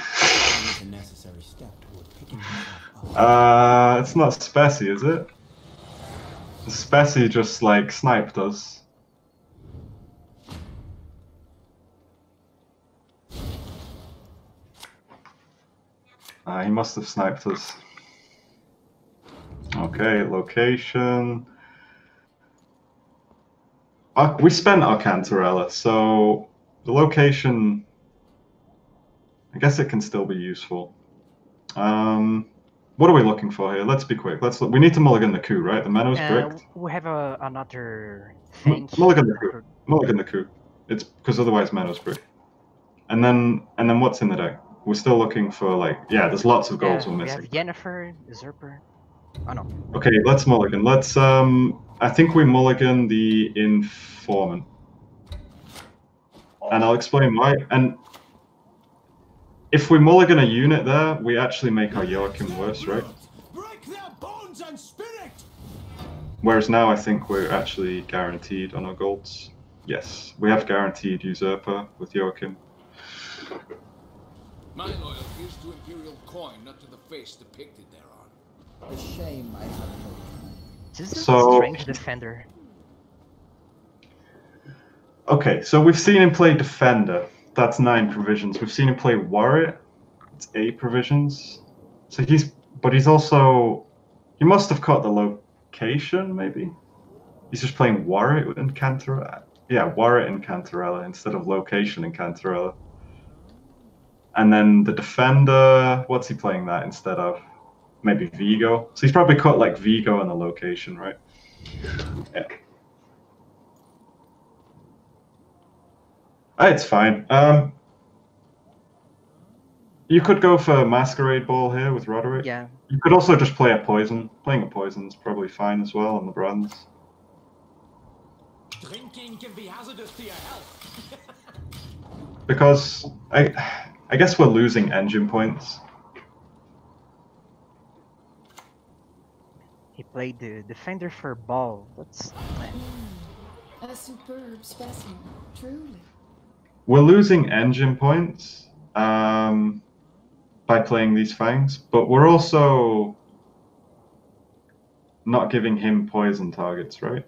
It's not Spessy, is it? Spessy just like sniped us. He must have sniped us. Okay, location. We spent our Cantarella, so the location, I guess it can still be useful. What are we looking for here? Let's be quick. We need to mulligan the coup, right? The Menno's bricked. We have another thing. Mulligan the coup. Mulligan the coup. It's because otherwise Menno's bricked. And then what's in the deck? We're still looking for there's lots of goals we're missing. We have Yennefer, Usurper. Oh no. Okay, let's mulligan. Let's I think we mulligan the Informant. And I'll explain why. And if we mulligan a unit there, we actually make our Joachim worse, right? Break their bones and spirit! Whereas now I think we're actually guaranteed on our golds. Yes, we have guaranteed Usurper with Joachim. My loyalty is to Imperial coin, not to the face depicted thereon. A shame I had no time. This is So- a strange defender. Okay, so we've seen him play Defender. That's 9 provisions. We've seen him play Warrior. It's 8 provisions. So he must have caught the location, maybe? He's just playing Warrior in Cantarella. Yeah, Warrior in Cantarella instead of location in Cantarella. And then the Defender, what's he playing that instead of? Maybe Vigo. So he's probably caught like Vigo on the location, right? Yeah. It's fine. You could go for Masquerade Ball here with Roderick. Yeah. You could also just play a Poison. Playing a Poison is probably fine as well on the brands. Drinking can be hazardous to your health. Because I guess we're losing engine points. He played the defender for ball. That's A superb specimen, truly. We're losing engine points by playing these Fangs, but we're also not giving him poison targets, right?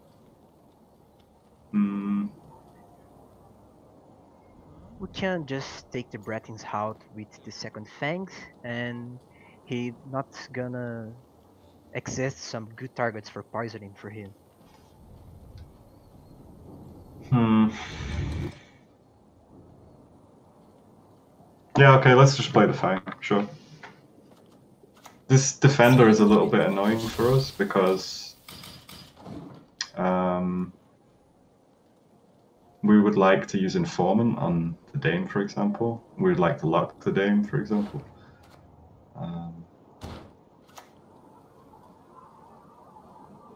we can just take the Breton's out with the second Fang, and he not gonna exist some good targets for poisoning for him. Yeah, okay, let's just play the Fang, sure. This defender is a little bit annoying for us because we would like to use Informant on the Dame, for example. We would like to lock the Dame, for example.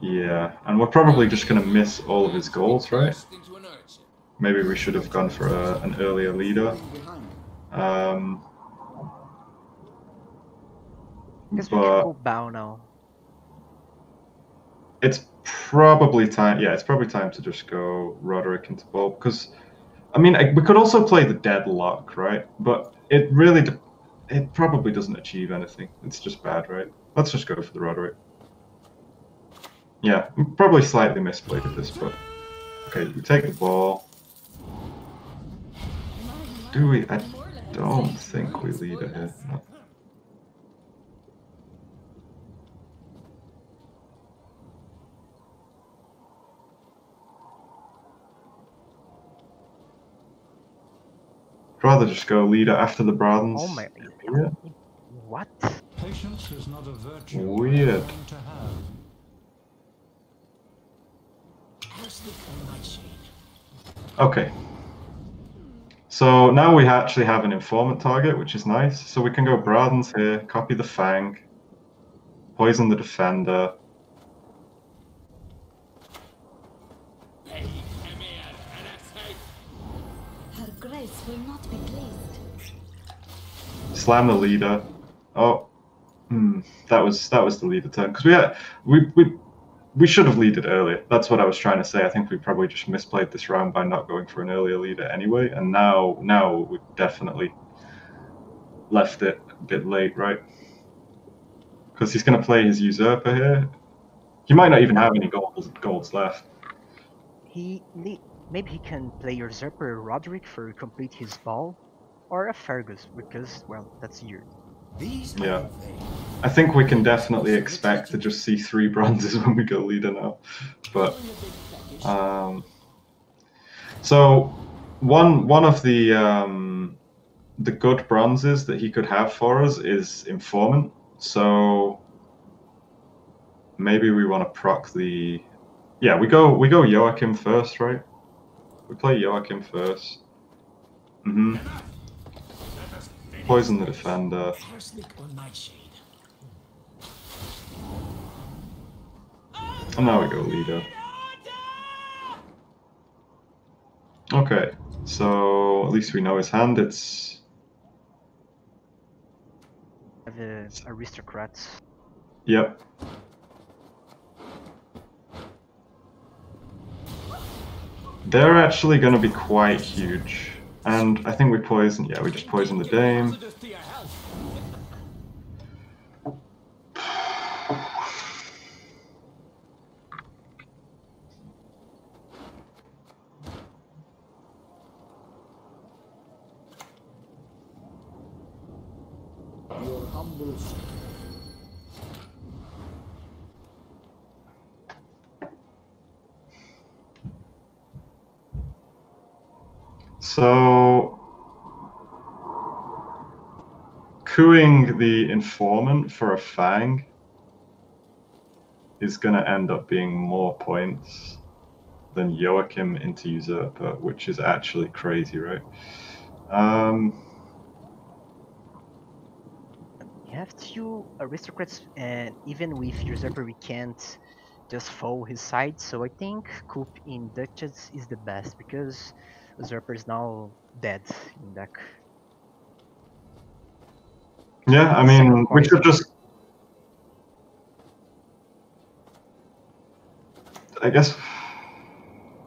Yeah, and we're probably just going to miss all of his goals, right? Into an urchin. Maybe we should have gone for an earlier leader. Behind. Guess we can But go bow now. it's probably time. Yeah, it's probably time to just go Roderick into ball because, I mean, we could also play the Deadlock, right? But it really, it probably doesn't achieve anything. It's just bad, right? Let's just go for the Roderick. Yeah, we probably slightly misplayed at this, but okay, we take the ball. Do we? I don't think we lead it here. No. Rather just go leader after the Bradens. Oh my. Yeah. What? Patience is not a virtue. Weird. To have. Okay. So now we actually have an informant target, which is nice. So we can go Bradens here, copy the Fang, poison the defender. Her grace will not be pleased. Slam the leader. Oh, that was the leader turn because we should have leaded earlier. That's what I was trying to say. I think we probably just misplayed this round by not going for an earlier leader anyway. And now we've definitely left it a bit late, right? Because he's going to play his usurper here. He might not even have any golds left. Maybe he can play usurper Roderick for complete his ball, or a Fergus because well that's you. Yeah, I think we can definitely expect to just see 3 bronzes when we go leader now. But so one of the good bronzes that he could have for us is informant. So maybe we want to proc the. Yeah, we go Joachim first, right? We play Joachim first. Poison the defender. And now we go leader. Okay, so at least we know his hand. It's The aristocrats. Yep. They're actually going to be quite huge. And I think we poison. Yeah, we just poison the Dame. Your humble So, cooing the informant for a Fang is going to end up being more points than Joachim into Usurper, which is actually crazy, right? You have 2 aristocrats, and even with usurper we can't just follow his side. So I think coup in Duchess is the best because usurper is now dead in deck. Yeah, I mean, we should just. I guess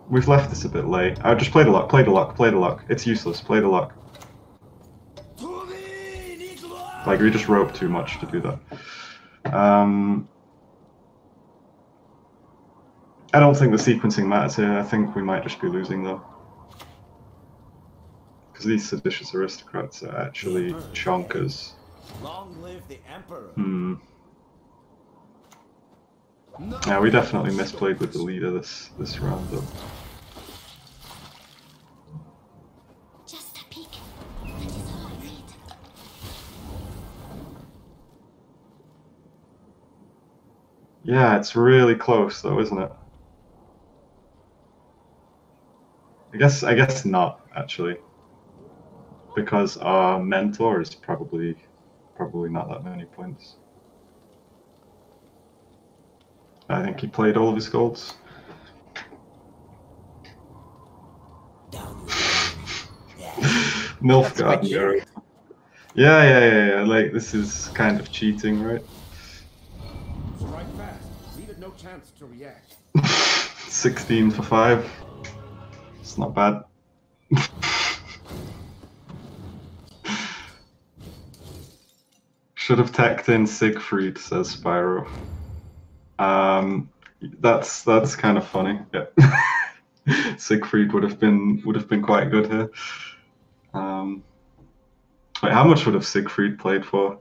we've left this a bit late. I just play the luck, play the luck, play the luck. It's useless. Play the luck. Like we just rope too much to do that. I don't think the sequencing matters here. I think we might just be losing though, because these seditious aristocrats are actually chonkers. Long live the Emperor. Yeah, we definitely misplayed with the leader this round though. Just a peek. That is all I need. Yeah, it's really close though, isn't it? I guess not actually, because our mentor is probably not that many points. I think he played all of his golds. Nilfgaard Euro. Yeah. Like, this is kind of cheating, right? Strike fast. Needed no chance to react. 16 for 5. It's not bad. Should have tacked in Siegfried, says Spyro. That's kind of funny. Yeah. Siegfried would have been quite good here. Wait, how much would have Siegfried played for?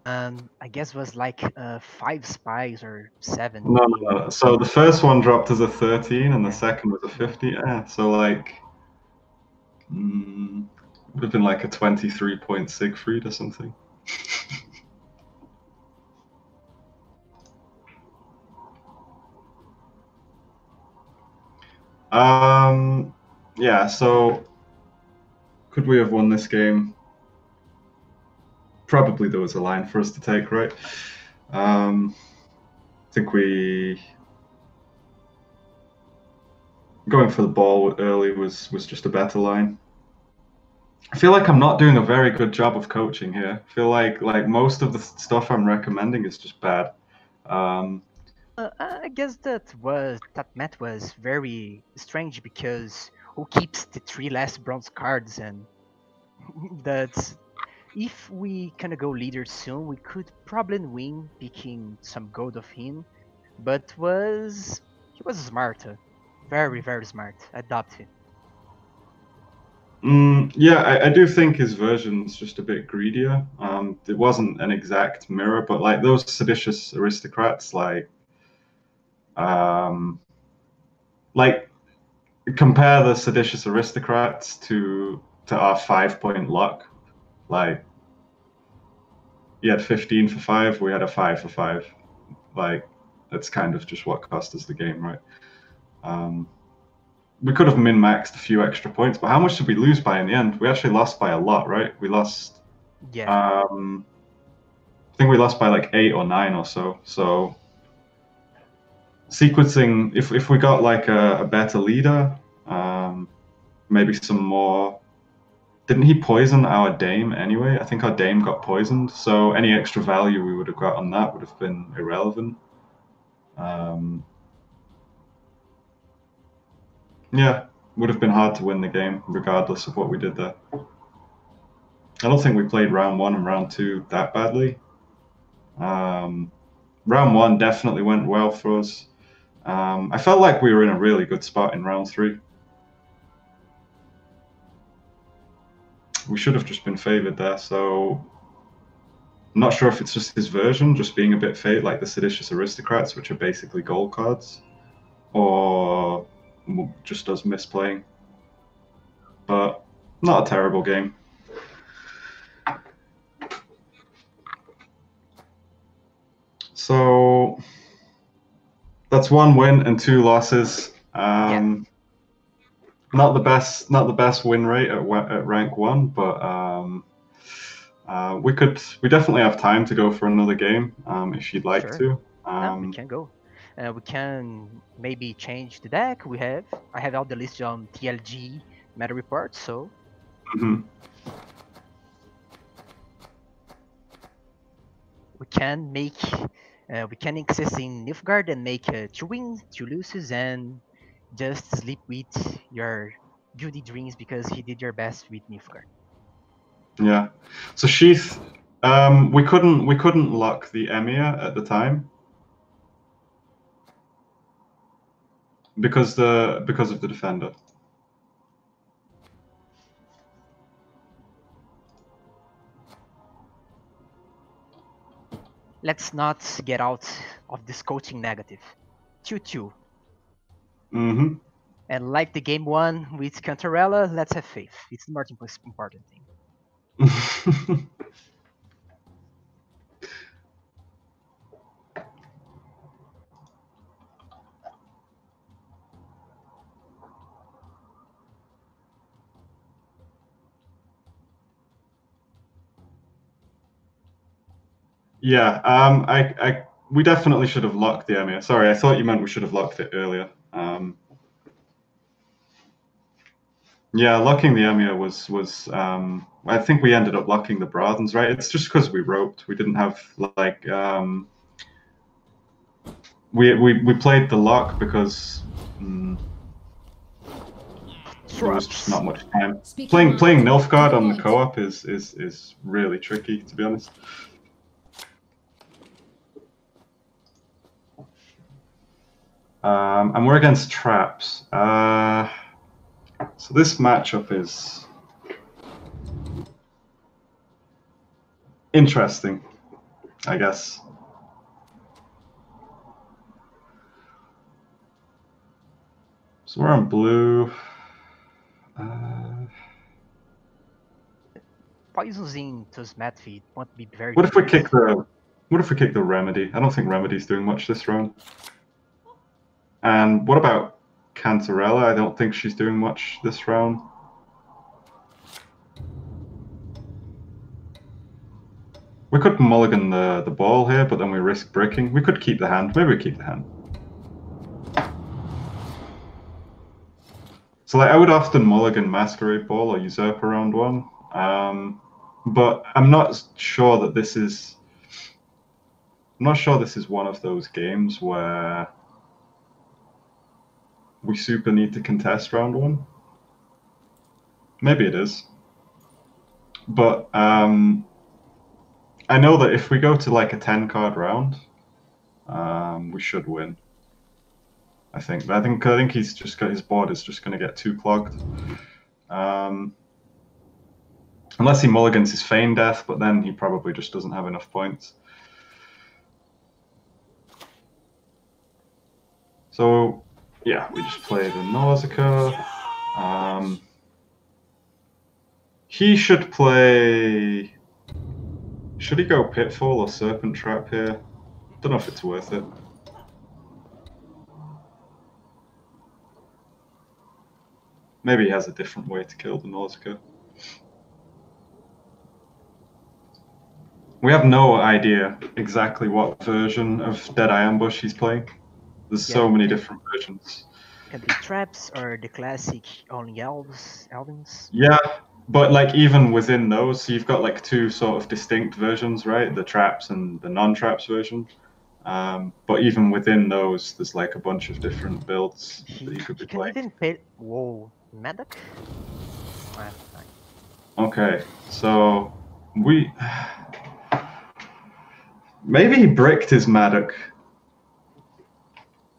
I guess it was like 5 spies or 7. No. So the first one dropped as a 13, and the Yeah. second was a 50. Yeah. So like, would have been like a 23-point Siegfried or something. Yeah. So could we have won this game? Probably there was a line for us to take, right? I think we going for the ball early was just a better line. I feel like I'm not doing a very good job of coaching here. I feel like most of the stuff I'm recommending is just bad. I guess that match was very strange because who keeps the 3 last bronze cards, and that's if we kind of go leader soon, we could probably win picking some gold of him. But he was smart, very smart. Adopt him. Yeah, I do think his version's just a bit greedier. It wasn't an exact mirror, but like those seditious aristocrats, like compare the seditious aristocrats to our 5-point luck. Like, he had 15 for 5, we had a 5 for 5. Like, that's kind of just what cost us the game, right? We could have min-maxed a few extra points, but how much did we lose by in the end? We actually lost by a lot, right? We lost. Yeah. I think we lost by like 8 or 9 or so. So sequencing, if we got like a better leader, maybe some more. Didn't he poison our Dame anyway? I think our Dame got poisoned, so any extra value we would have got on that would have been irrelevant. Yeah, would have been hard to win the game regardless of what we did there. I don't think we played round 1 and round 2 that badly. Round 1 definitely went well for us. I felt like we were in a really good spot in round 3. We should have just been favored there, so I'm not sure if it's just his version just being a bit favored, like the seditious aristocrats, which are basically gold cards, or just us misplaying. But not a terrible game. So that's 1 win and 2 losses. Not the best win rate at rank 1, but we definitely have time to go for another game if you'd like to. We can go. We can maybe change the deck. I have all the list on TLG meta report, so. We can exist in Nilfgaard and make 2 wins, 2 losses, and just sleep with your guilty dreams because he did your best with Nilfgaard. Yeah. So Sheath, we couldn't lock the Emir at the time because of the defender. Let's not get out of this coaching negative. 2-2. And like the game 1 with Cantarella, let's have faith. It's the most important thing. Yeah, we definitely should have locked the Emir. Sorry, I thought you meant we should have locked it earlier. Yeah, locking the Emir was I think we ended up locking the Brothens, right? It's just because we roped. We didn't have like we played the lock because there was just not much time. Playing Nilfgaard on the co-op is really tricky, to be honest. And we're against traps. So this matchup is interesting, I guess. So we're on blue. Poisons into Smatfeed won't be very What if we good. kick the remedy? I don't think remedy's doing much this round. And what about Cantarella? I don't think she's doing much this round. We could mulligan the ball here, but then we risk bricking. We could keep the hand. Maybe we keep the hand. So like I would often mulligan Masquerade Ball or Usurper round one. But I'm not sure that this is one of those games where we super need to contest round one. Maybe it is. But I know that if we go to like a 10-card round, we should win. I think he's just got his board is just going to get too clogged. Unless he mulligans his Feign Death, but then he probably just doesn't have enough points. So yeah, we just play the Nausicaa. He should play. Should he go Pitfall or Serpent Trap here? Don't know if it's worth it. Maybe he has a different way to kill the Nausicaa. We have no idea exactly what version of Deadeye Ambush he's playing. There's so many different versions. Can be traps or the classic only elves. Yeah, but like even within those, so you've got like two sort of distinct versions, right? The traps and the non-traps version. But even within those, there's like a bunch of different builds that you could be playing. Even pay. Whoa, Madoc? Okay, so we maybe he bricked his Madoc.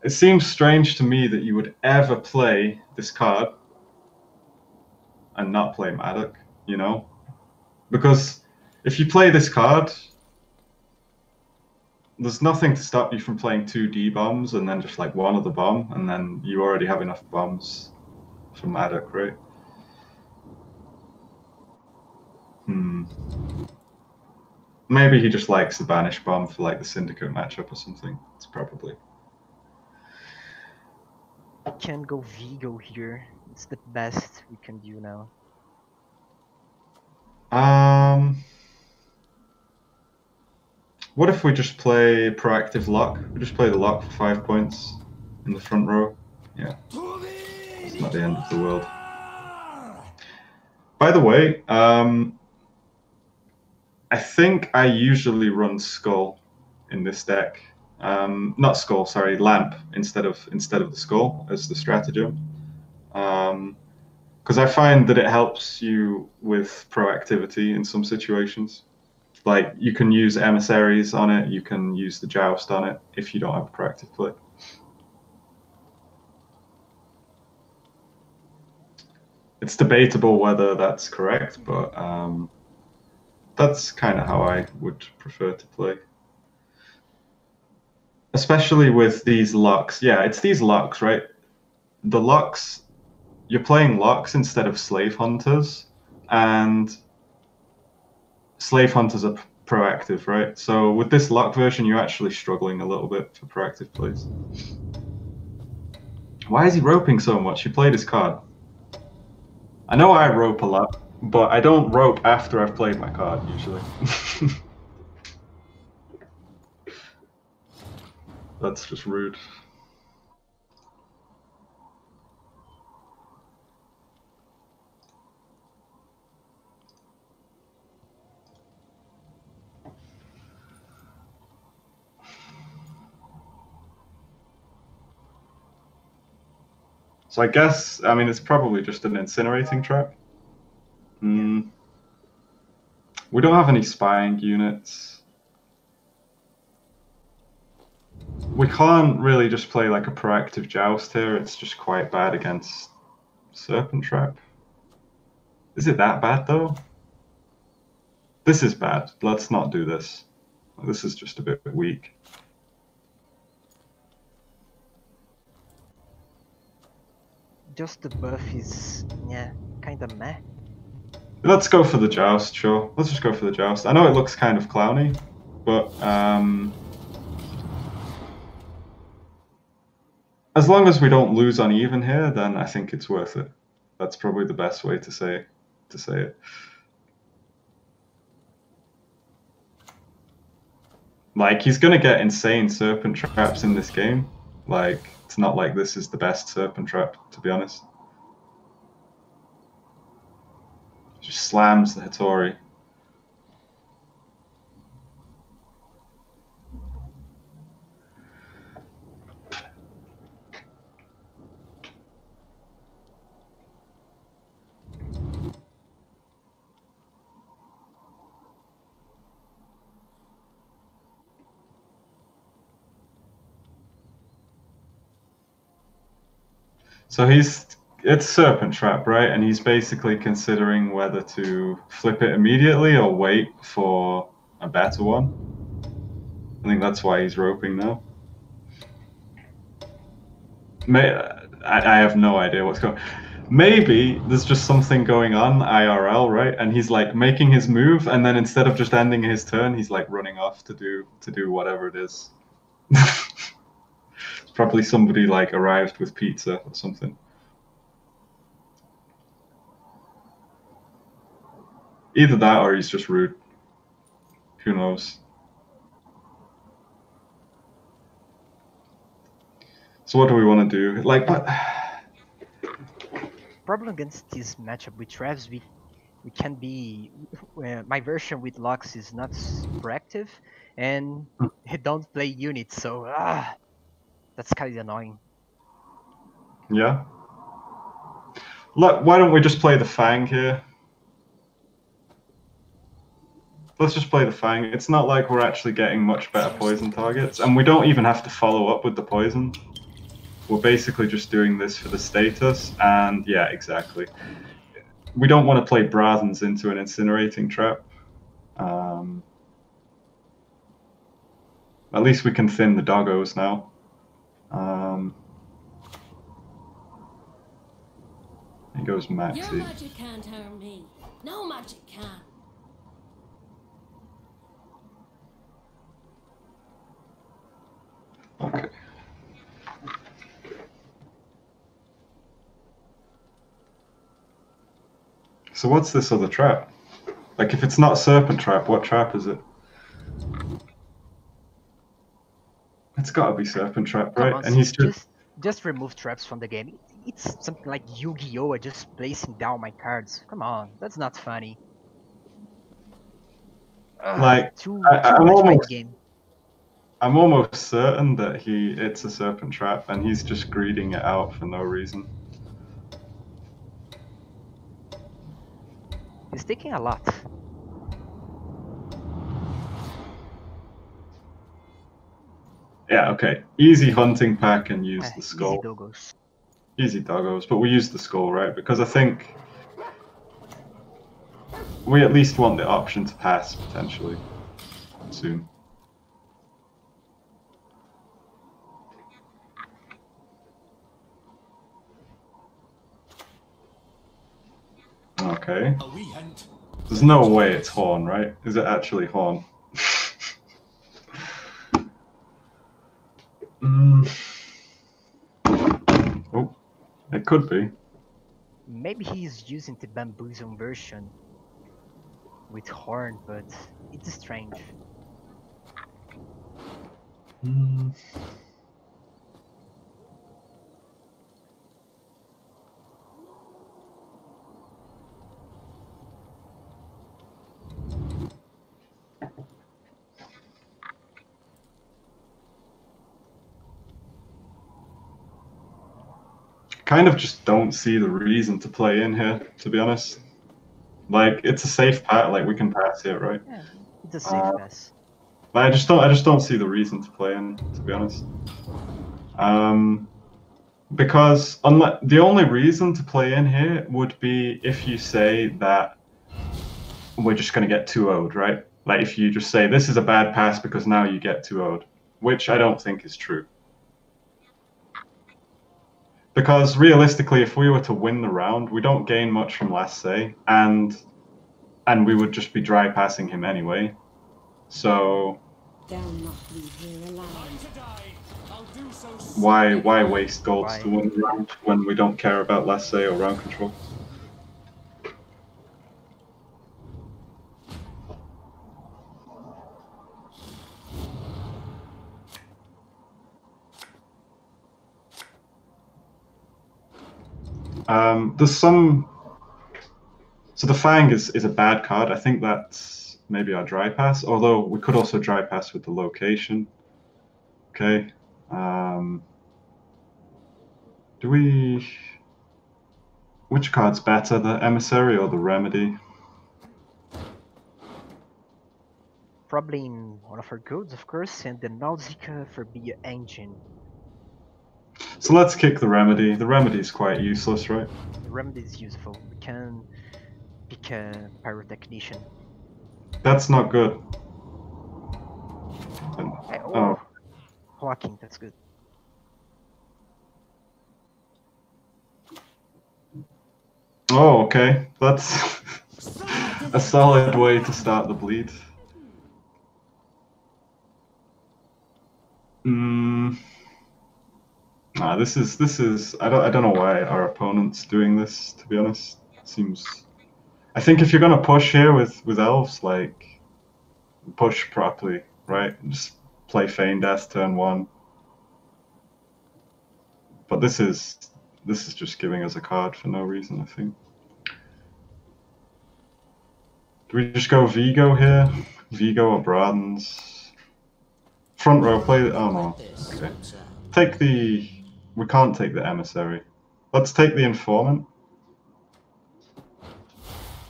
It seems strange to me that you would ever play this card and not play Madoc, you know? Because if you play this card, there's nothing to stop you from playing 2 D-bombs and then just like one other bomb, and then you already have enough bombs for Madoc, right? Maybe he just likes the Banish Bomb for like the Syndicate matchup or something. It's probably. Can go Vigo here. It's the best we can do now. What if we just play Proactive Lock? We just play the lock for 5 points in the front row. Yeah. It's not the end of the world. By the way, I think I usually run Skull in this deck. Not Skull, sorry, Lamp instead of the Skull as the stratagem. Because I find that it helps you with proactivity in some situations. Like you can use emissaries on it, you can use the joust on it if you don't have a proactive play. It's debatable whether that's correct, but that's kind of how I would prefer to play. Especially with these locks. Yeah, it's these locks, right? The locks, you're playing locks instead of slave hunters, and slave hunters are proactive, right? So with this lock version, you're actually struggling a little bit for proactive plays. Why is he roping so much? He played his card. I know I rope a lot, but I don't rope after I've played my card, usually. That's just rude. So I guess, I mean, it's probably just an incinerating trap. We don't have any spying units. We can't really just play like a proactive joust here. It's just quite bad against Serpent Trap. Is it that bad though? This is bad. Let's not do this. This is just a bit weak. Just the buff is, yeah, kind of meh. Let's go for the joust, sure. Let's just go for the joust. I know it looks kind of clowny, but as long as we don't lose uneven here, then I think it's worth it. That's probably the best way to say it. Like, he's gonna get insane serpent traps in this game. Like, it's not like this is the best serpent trap, to be honest. Just slams the Hattori. So it's Serpent Trap, right? And he's basically considering whether to flip it immediately or wait for a better one. I think that's why he's roping now. I have no idea what's going on. Maybe there's just something going on IRL, right? And he's like making his move, and then instead of just ending his turn, he's like running off to do whatever it is. Probably somebody like arrived with pizza or something. Either that or he's just rude. Who knows? So what do we want to do? Like, what? Problem against this matchup with Travs, we can be. My version with Lux is not proactive, and he don't play units, so that's kind of annoying. Yeah. Look, why don't we just play the Fang here? Let's just play the Fang. It's not like we're actually getting much better poison targets, and we don't even have to follow up with the poison. We're basically just doing this for the status, and yeah, exactly. We don't want to play Brathens into an incinerating trap. At least we can thin the doggos now. He goes Maxi. Your magic can't harm me. No magic can. Okay. So what's this other trap? Like, if it's not Serpent Trap, what trap is it? It's gotta be Serpent Trap, right? On, and he's just remove traps from the game. It's something like Yu-Gi-Oh! Just placing down my cards. Come on, that's not funny. Like, too much mind game. I'm almost certain that it's a Serpent Trap, and he's just greeding it out for no reason. He's taking a lot. Yeah, okay. Easy hunting pack and use the skull. Easy doggos. Easy doggos, but we use the skull, right? Because I think we at least want the option to pass, potentially, soon. Okay. There's no way it's Horn, right? Is it actually Horn? Oh, it could be. Maybe he's using the Bamboozle version with Horn, but it's strange. kind of just don't see the reason to play in here, to be honest. Like, it's a safe pass. Like, we can pass here, right? Yeah, it's a safe pass. But I just don't see the reason to play in, to be honest. Because the only reason to play in here would be if you say that we're just going to get 2-0'd, right? Like, if you just say this is a bad pass because now you get 2-0'd, which I don't think is true. Because realistically, if we were to win the round, we don't gain much from last say, and we would just be dry passing him anyway. So why waste golds to win the round when we don't care about last say or round control? There's some. So the Fang is a bad card. I think that's maybe our dry pass. Although we could also dry pass with the location. Okay. Do we? Which card's better, the Emissary or the Remedy? Probably in one of our goods, of course, and the Nausicaa for be an engine. So let's kick the Remedy. The Remedy is quite useless, right? The Remedy is useful. We can pick a Pyrotechnician. That's not good. Oh. Hawking, that's good. Oh, okay. That's a solid way to start the bleed. This is I don't know why our opponent's doing this, to be honest. It seems I think if you're gonna push here with elves, like push properly, right? Just play Feign Death turn 1. But this is just giving us a card for no reason, I think. Do we just go Vigo here? Vigo or Bradens? Front row, play. Oh no. Okay. Take the. We can't take the Emissary. Let's take the Informant.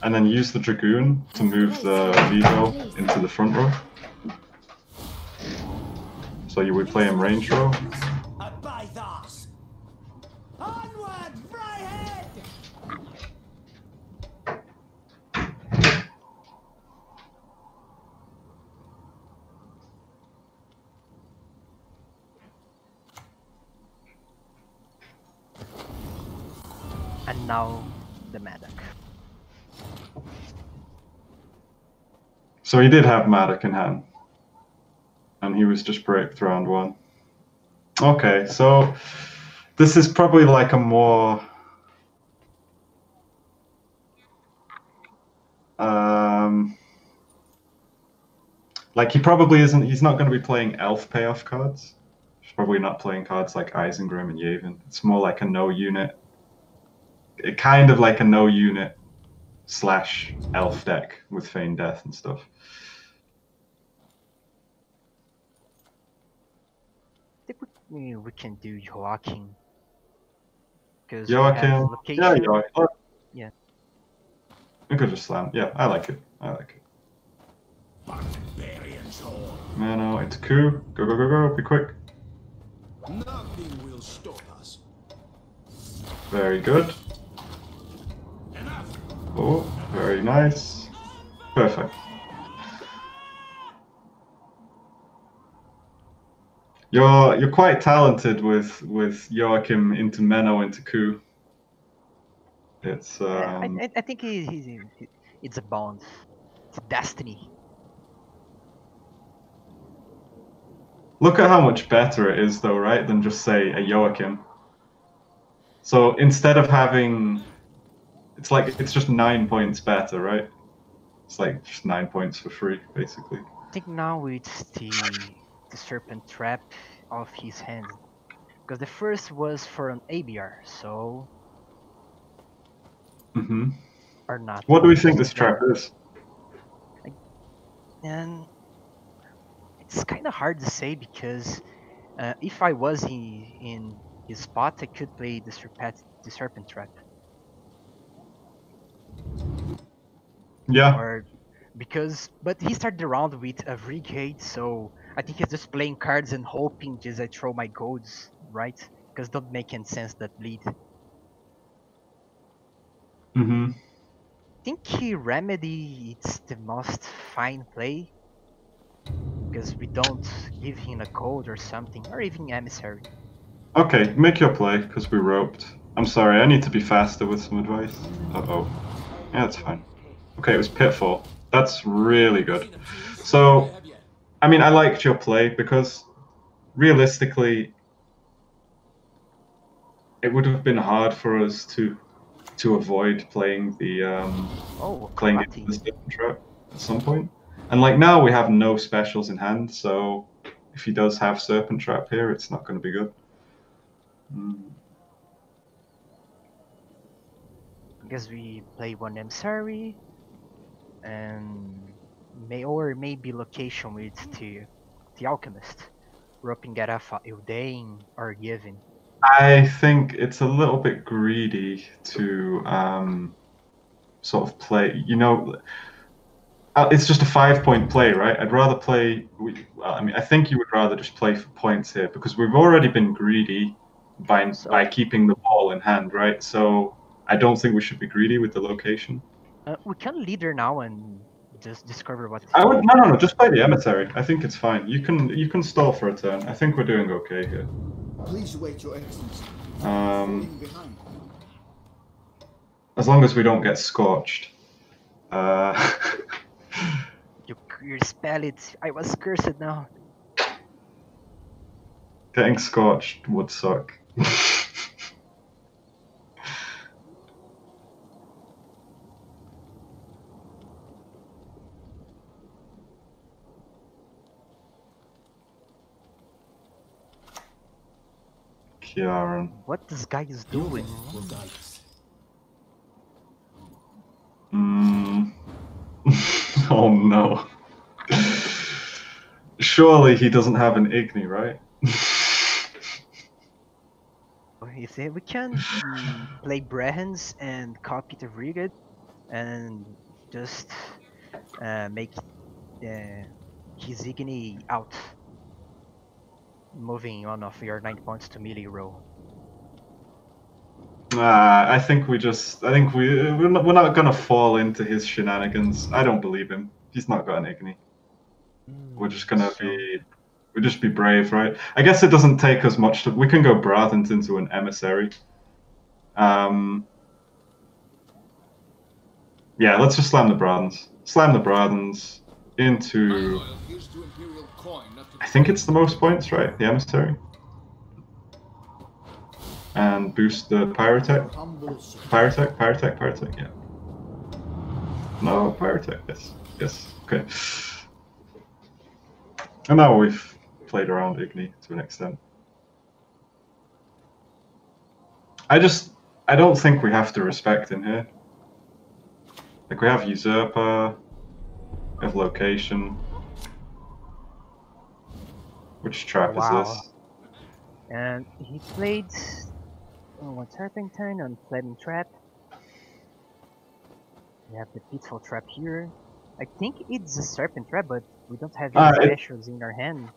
And then use the Dragoon to move the Vigo into the front row. So you would play him range row. And now the Madoc. So he did have Madoc in hand. And he was just break round 1. Okay, so this is probably like a more like he probably isn't. He's not going to be playing elf payoff cards. He's probably not playing cards like Isengrim and Yavin. It's more like a no unit. Kind of like a no unit / elf deck with Feign Death and stuff. I think we can do Joachim. Because Joachim, yeah, Joachim. Yeah. We could just slam. Yeah, I like it. I like it. Mano, it's coup. Go, go, go, go. Be quick. Nothing will stop us. Very good. Oh, very nice. Perfect. You're quite talented with Joachim into Menno into coup. It's I think it's a bond. It's a destiny. Look at how much better it is, though, right? Than just say a Joachim. So instead of having, it's like it's just 9 points better, right? It's like just 9 points for free, basically. I think now it's the Serpent Trap of his hand, because the first was for an ABR, so. Or not. What do we think this trap is? And it's kind of hard to say because if I was in his spot, I could play the the Serpent Trap. Yeah. Or but he started the round with a Brigade, so I think he's just playing cards and hoping just I throw my golds, right? Because don't make any sense that bleed. Mm-hmm. I think Remedy it's the most fine play because we don't give him a gold or something, or even Emissary. Okay, make your play, because we roped. I'm sorry, I need to be faster with some advice. Uh-oh. Yeah, that's fine. Okay, it was Pitfall. That's really good. So, I mean, I liked your play because realistically, it would have been hard for us to avoid playing the Karate. Serpent Trap at some point. And like now we have no specials in hand, so if he does have Serpent Trap here, it's not going to be good. I guess we play one Emissary and maybe location with the Alchemist. Roping Garafa Ildain or Yevon. I think it's a little bit greedy to sort of play. You know, it's just a 5-point play, right? I'd rather play. Well, I mean, I think you would rather just play for points here because we've already been greedy by keeping the ball in hand, right? So I don't think we should be greedy with the location. We can leader now and just discover what. I would no. Just play the Emissary. I think it's fine. You can stall for a turn. I think we're doing okay here. Please wait, Your Excellency. Behind. As long as we don't get scorched. You spell it. I was cursed now. Getting scorched would suck. Kiaran. What this guy is doing? Oh no. Surely he doesn't have an Igni, right? You see, we can play Brehens and copy the Brigade and just make his Igni out. Moving one of your 9 points to melee row. I think we're not gonna fall into his shenanigans. I don't believe him. He's not got an Igni. We're just gonna be brave, right? I guess it doesn't take us much we can go Brathant into an Emissary. Yeah, let's just slam the Brathans. Slam the Brathans into. I think it's the most points, right? The Emissary. And boost the Pyrotech. Pyrotech, yeah. No, Pyrotech, yes, okay. And now we've played around Igni to an extent. I don't think we have to respect him here. Like, we have Usurper, we have Location. Which trap is this? And he played one Serpentine on Flaming Trap. We have the Pitfall Trap here. I think it's a Serpent Trap, but we don't have any specials in our hand.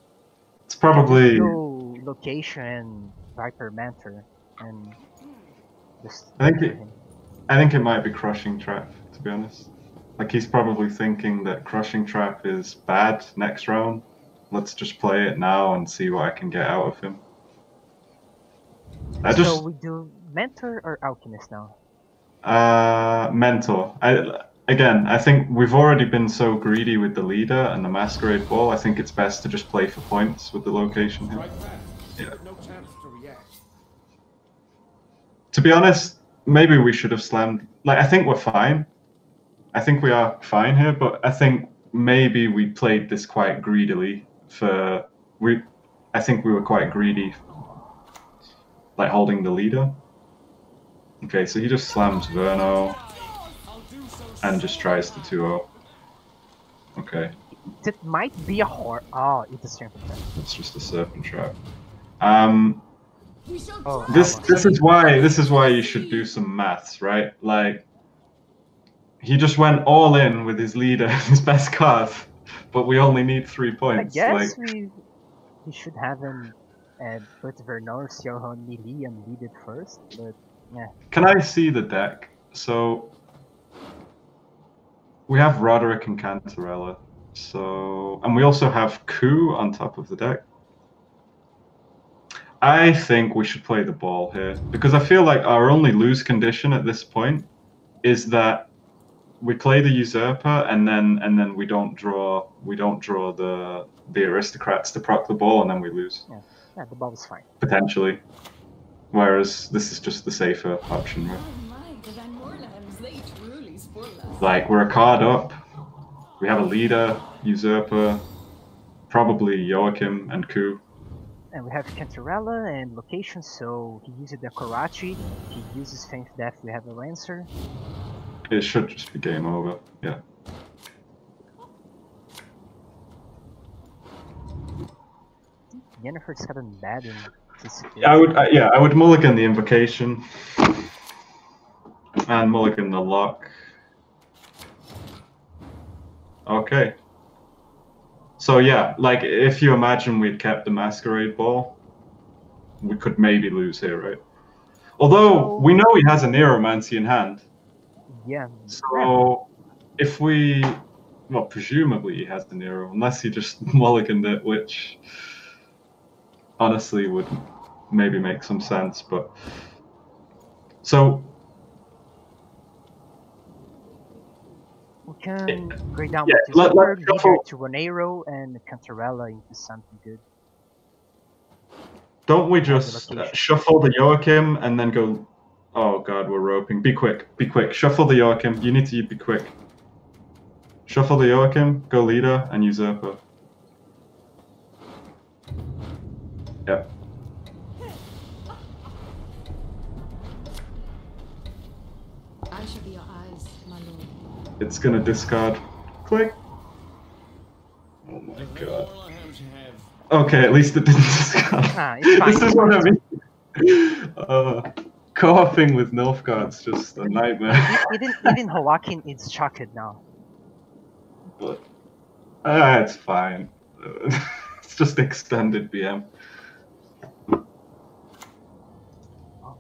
It's probably Location and Viper Mentor, and just. I think it might be Crushing Trap, to be honest. Like, he's probably thinking that Crushing Trap is bad next round. Let's just play it now and see what I can get out of him. So we do Mentor or Alchemist now? Mentor. I think we've already been so greedy with the leader and the Masquerade Ball. I think it's best to just play for points with the location here. Yeah. To be honest, maybe we should have slammed. Like, I think we're fine. I think we are fine here, but I think maybe we played this quite greedily. I think we were quite greedy, like holding the leader. Okay, so he just slams Verno and just tries to 2-0. Okay. It might be a it's a Serpent Trap. It's just a Serpent Trap. We shall Oh, This Alma. this is why you should do some maths, right? Like he just went all in with his leader, his best card, but we only need 3 I points. guess Like, we should have him put Vernor, Siohon, Nili, and lead it first, but yeah. can I see the deck? So we have Roderick and Cantarella. So, and we also have Coup on top of the deck. I think we should play the ball here because I feel like our only lose condition at this point is that we play the usurper and then we don't draw the aristocrats to proc the ball and then we lose Yeah, the ball is fine. potentially. Whereas this is just the safer option, right? Oh my, the Van Moorlands, they truly spoil us. Like we're a card up, we have a leader, usurper, probably Joachim and Coup. And we have Cantarella and location, so he uses the Karachi, he uses Faint Death, we have a Lancer. It should just be game over. Yeah. Yennefer's gotten bad in this situation. I would mulligan the invocation and mulligan the lock. Okay. So yeah, like if you imagine we'd kept the masquerade ball, we could maybe lose here, right? Although we know he has a Neuromancy in hand. Yeah. So if we, well, presumably he has the Nero, unless he just mulliganed it, which honestly would maybe make some sense. But so we can break down yeah, with let's Usurper, leader shuffle. to Ronero, and Cantarella into something good. Don't we just location. shuffle the Joachim and then go? Oh god, we're roping. Be quick, be quick. Shuffle the Joachim. You need to be quick. Shuffle the Joachim, go leader, and usurper. Yep. I shall be your eyes, my lord. It's gonna discard. Click. Oh my The god. Moorlands have Okay, at least it didn't discard. Ah, it's fine. This is what I mean. Co-oping with Nilfgaard's just a nightmare. Even Joaquin is shocked now. But it's fine. It's just extended BM. Oh,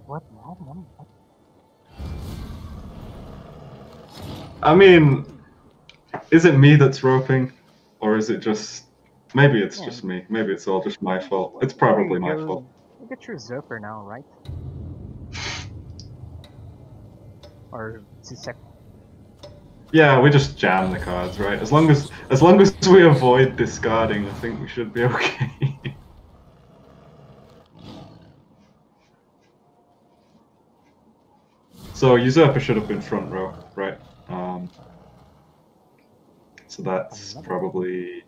what? No. I mean, is it me that's roping, or is it just? Maybe it's just me. Maybe it's all just my fault. It's probably my fault. You get your Usurper now, right? Or C-Sec. Yeah, we just jam the cards, right? As long as we avoid discarding, I think we should be okay. So usurper should have been front row, right? So that's probably.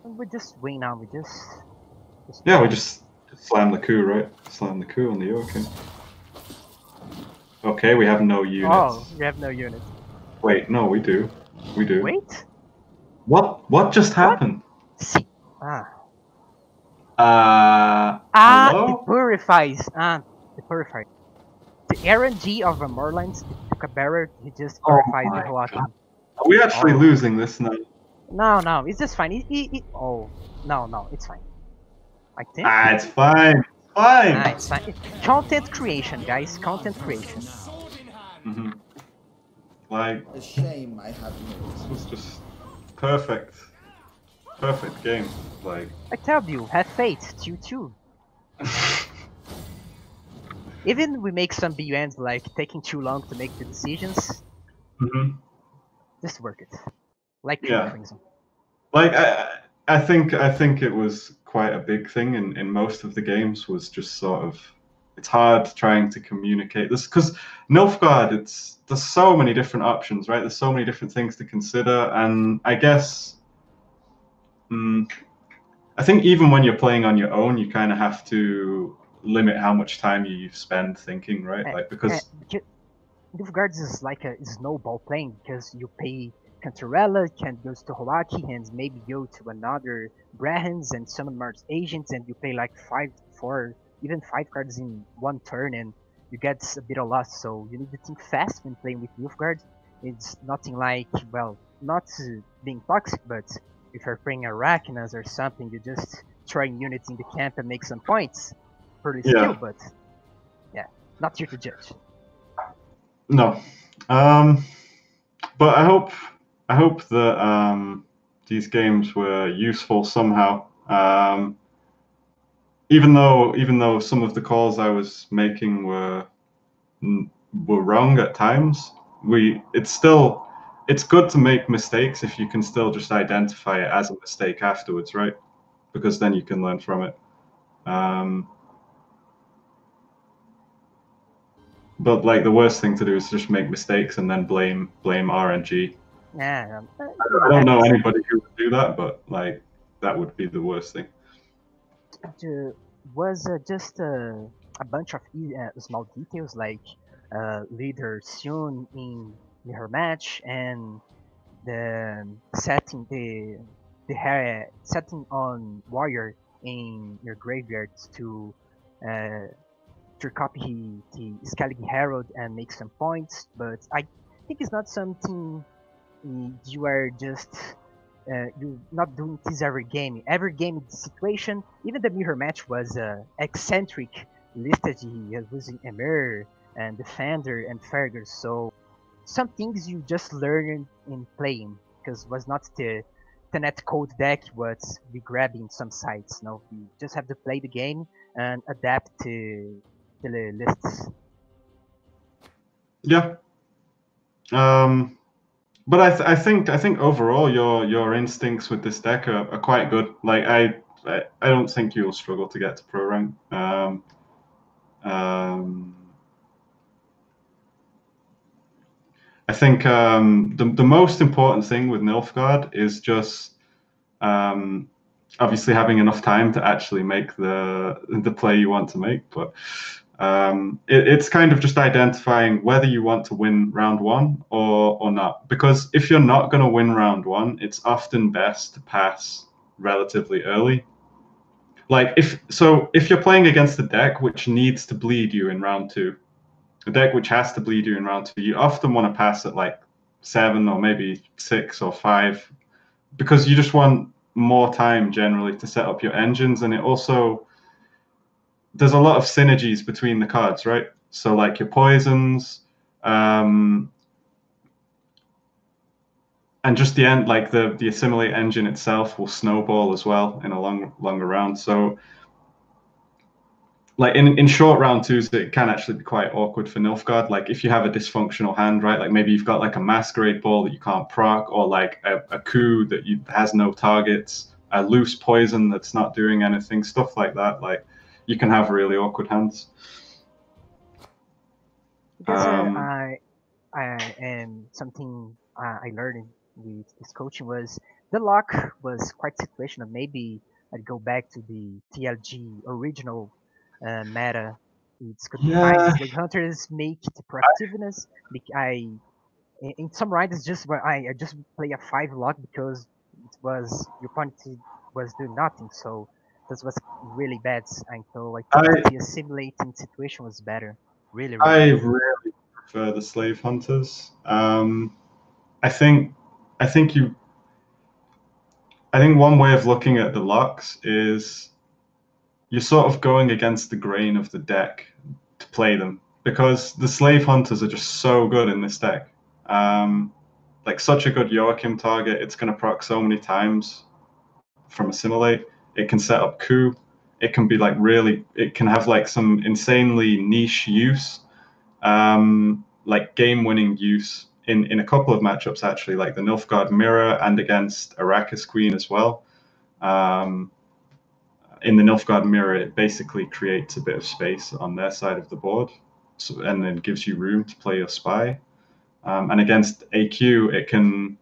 We just win now. We just Yeah, we just slam the coup, right? Slam the coup on the Joachim. Okay, we have no units. Oh, we have no units. Wait, no, we do. We do. Wait. What just happened? See. Hello? It purifies. It purifies. The RNG of a Merlins, it took a barrier, he just purified the Joaquin. Are we actually losing this now? No, it's just fine. Oh, no, it's fine. I think. It's fine. Fine. It's fine. Content creation, guys. Content creation. Mm-hmm. Like, A shame I had this no was just perfect. Perfect game. Like, I tell you, have faith. 2-2. Even we make some BUNs like taking too long to make the decisions, just work it. Like Yeah. Crimson. like I think it was quite a big thing in most of the games. Was just sort of, it's hard trying to communicate this because Nilfgaard, there's so many different options, right? There's so many different things to consider, and I guess I think even when you're playing on your own, you kind of have to limit how much time you spend thinking, right? Like, because Nilfgaard is like a snowball playing because you pay Cantarella, can goes to Hawaki, and maybe go to another Brahans and summon Mars agents, and you pay like 4, even 5 cards in one turn, and you get a bit of lost. So you need to think fast when playing with Nilfgaard. It's nothing like, well, not being toxic, but if you're playing Arachnas or something, you just throwing units in the camp and make some points. Pretty skill, but yeah, not here to judge. No. But I hope that these games were useful somehow. Even though some of the calls I was making were wrong at times, it's good to make mistakes if you can still just identify it as a mistake afterwards, right? Because then you can learn from it. But like the worst thing to do is just make mistakes and then blame RNG. Yeah, I don't know anybody who would do that, but like that would be the worst thing. Was just a bunch of small details like leader soon in her match and the setting setting on warrior in your graveyard uh, to copy the Scalig Herald and make some points, but I think it's not something you are just you're not doing this every game. Every game situation, even the mirror match was eccentric listed. He was using Emir and Defender and Fergus. So some things you just learn in playing because was not the net code deck was be grabbing some sites. No, you just have to play the game and adapt to the lists. Yeah. But I think overall your instincts with this deck are quite good. Like I don't think you'll struggle to get to pro rank. I think the most important thing with Nilfgaard is just obviously having enough time to actually make the play you want to make. But it's kind of just identifying whether you want to win round one or not. Because if you're not going to win round one, it's often best to pass relatively early. Like if you're playing against a deck which needs to bleed you in round two, a deck which has to bleed you in round two, you often want to pass at like 7 or maybe 6 or 5 because you just want more time generally to set up your engines, and it also there's a lot of synergies between the cards, right? So like your poisons, and just the end, like the assimilate engine itself will snowball as well in a longer round. So like in short round twos, it can actually be quite awkward for Nilfgaard. Like if you have a dysfunctional hand, right? Like maybe you've got like a masquerade ball that you can't proc, or like a coup that has no targets, a loose poison that's not doing anything, stuff like that. Like you can have really awkward hands. Because and something I learned with this coaching was the lock was quite situational. Maybe I'd go back to the TLG original meta. It's could be fine. Yeah. Slave Hunters make the proactiveness. In some riders just where I just play a 5 lock because it was your opponent was doing nothing. So this was really bad. And so I think the assimilating situation was better. Really, really. I Better. really prefer the slave hunters. I think I think you I think one way of looking at the locks is you're sort of going against the grain of the deck to play them because the slave hunters are just so good in this deck. Like such a good Joachim target, it's going to proc so many times from assimilate. It can set up coup. It can be like really. It can have like some insanely niche use, like game-winning use in a couple of matchups actually, like the Nilfgaard Mirror and against Arrakis Queen as well. In the Nilfgaard Mirror, it basically creates a bit of space on their side of the board, and then gives you room to play your spy. And against AQ, it can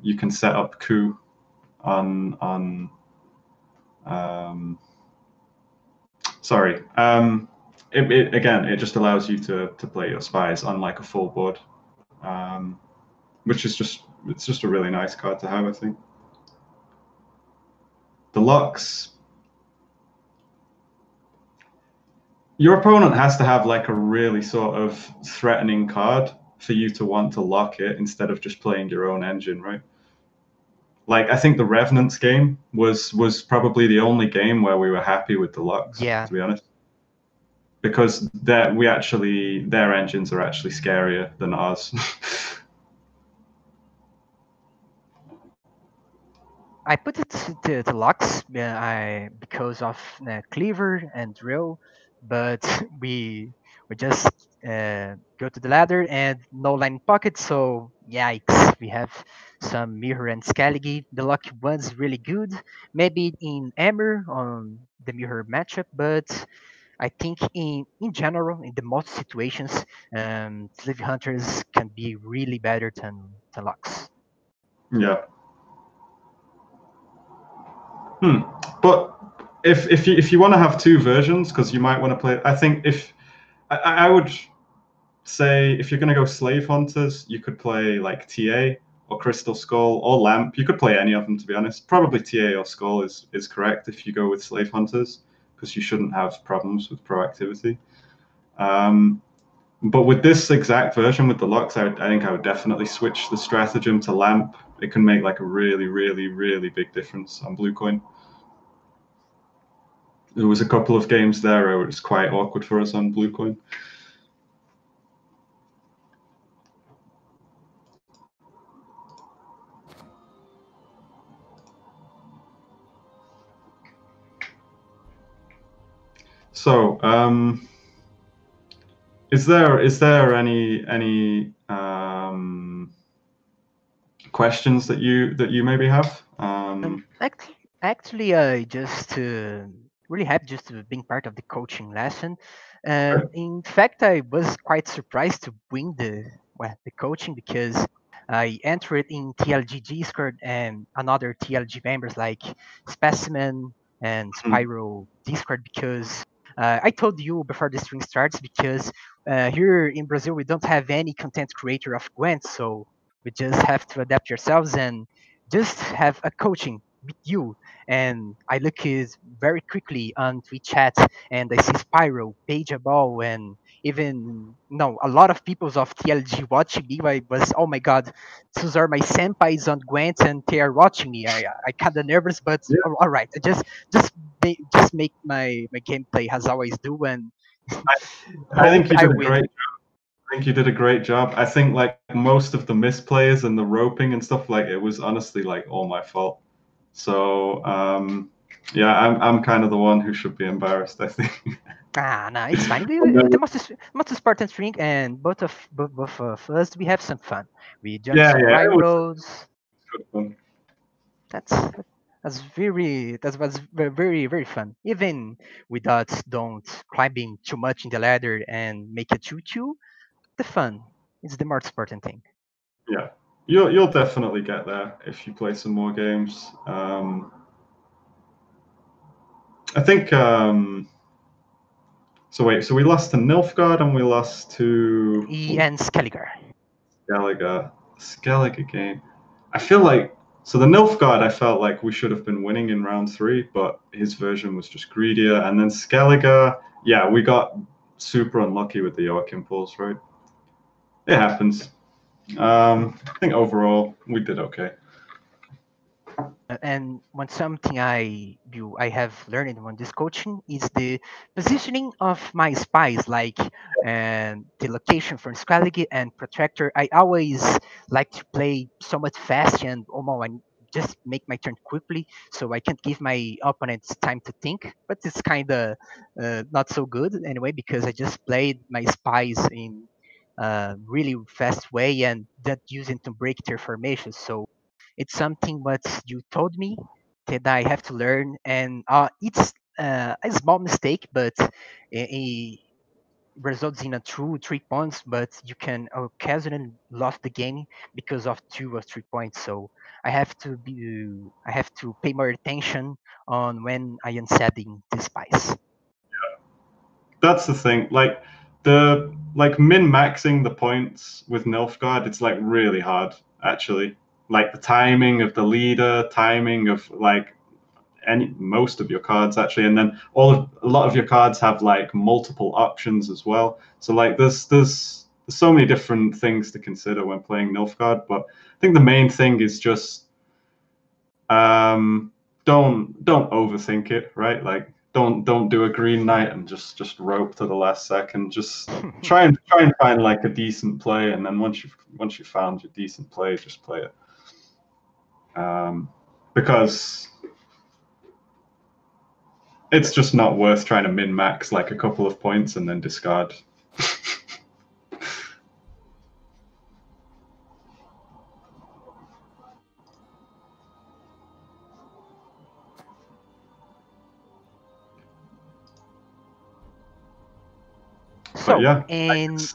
you can set up coup on sorry. Again, it just allows you to play your spies on like a full board, which is just a really nice card to have, I think. The locks, your opponent has to have like a really sort of threatening card for you to want to lock it instead of just playing your own engine, right? Like I think the Revenants game was probably the only game where we were happy with the locks, Yeah. to be honest. Because their engines are actually scarier than ours. I put it to Lux because of Cleaver and Drill, but we just go to the ladder and no line pocket, so yikes. We have some Mirror and Scalig. The lucky one's really good, maybe in Emmer on the Mirror matchup, but I think in general, in the most situations, Sleeve Hunters can be really better than Lux. Yeah. But if you want to have two versions, because you might want to play, I think I would say if you're going to go Slave Hunters, you could play like TA or Crystal Skull or Lamp. You could play any of them, to be honest. Probably TA or Skull is correct if you go with Slave Hunters, because you shouldn't have problems with proactivity. But with this exact version with the locks, I think I would definitely switch the stratagem to Lamp. It can make like a really, really, really big difference on Blue Coin. There was a couple of games there where it was quite awkward for us on Blue Coin. So, is there any questions that you maybe have? Actually, I just really happy just to being part of the coaching lesson. In fact, I was quite surprised to win the coaching because I entered in TLG Discord and another TLG members like Specimen and Spyro Discord because I told you before the stream starts because here in Brazil we don't have any content creator of Gwent, so we just have to adapt yourselves and just have a coaching with you. And I look is very quickly on WeChat and I see Spyro, Pageable, and even no a lot of peoples of TLG watching me. I was, oh my god, those are my senpais on Gwent and they are watching me. I kind of nervous, but Yeah. all right, I just make my gameplay as I always do, and I think you I did a win. great job. I think you did a great job. I think like most of the misplays and the roping and stuff, like it was honestly like all my fault. So yeah, I'm kind of the one who should be embarrassed, I think. No, it's fine. The most important thing, and both of us, we have some fun. We jump Yeah, some yeah, right it was roads. good fun. That was very very fun. Even without don't climbing too much in the ladder and make a choo. The fun is the most important thing. Yeah, you'll definitely get there if you play some more games. I think. So wait, so we lost to Nilfgaard and we lost to And Skelliger. Skellige game. I feel like so the Nilfgaard I felt like we should have been winning in round 3, but his version was just greedier. And then Skellige, yeah, we got super unlucky with the Joachim pulls, right? It happens. I think overall we did okay. And one something I have learned on this coaching is the positioning of my spies, like and the location for Squality and Protractor. I always like to play somewhat fast and almost and just make my turn quickly, so I can't give my opponents time to think. But it's kind of not so good anyway because I just played my spies in a really fast way and that using to break their formations. So it's something what you told me that I have to learn, and it's a small mistake, but it results in a true 3 points. But you can occasionally lost the game because of 2 or 3 points. So I have to pay more attention on when I am setting the spice. That's the thing. Like the min maxing the points with Nilfgaard, it's like really hard actually. Like the timing of the leader, timing of like most of your cards actually, and then a lot of your cards have like multiple options as well. So like there's so many different things to consider when playing Nilfgaard, but I think the main thing is just don't overthink it, right? Like don't do a Green Knight and just rope to the last second. Just try and find like a decent play, and then once you found your decent play, just play it. Because it's just not worth trying to min-max like a couple of points and then discard. So, yeah, and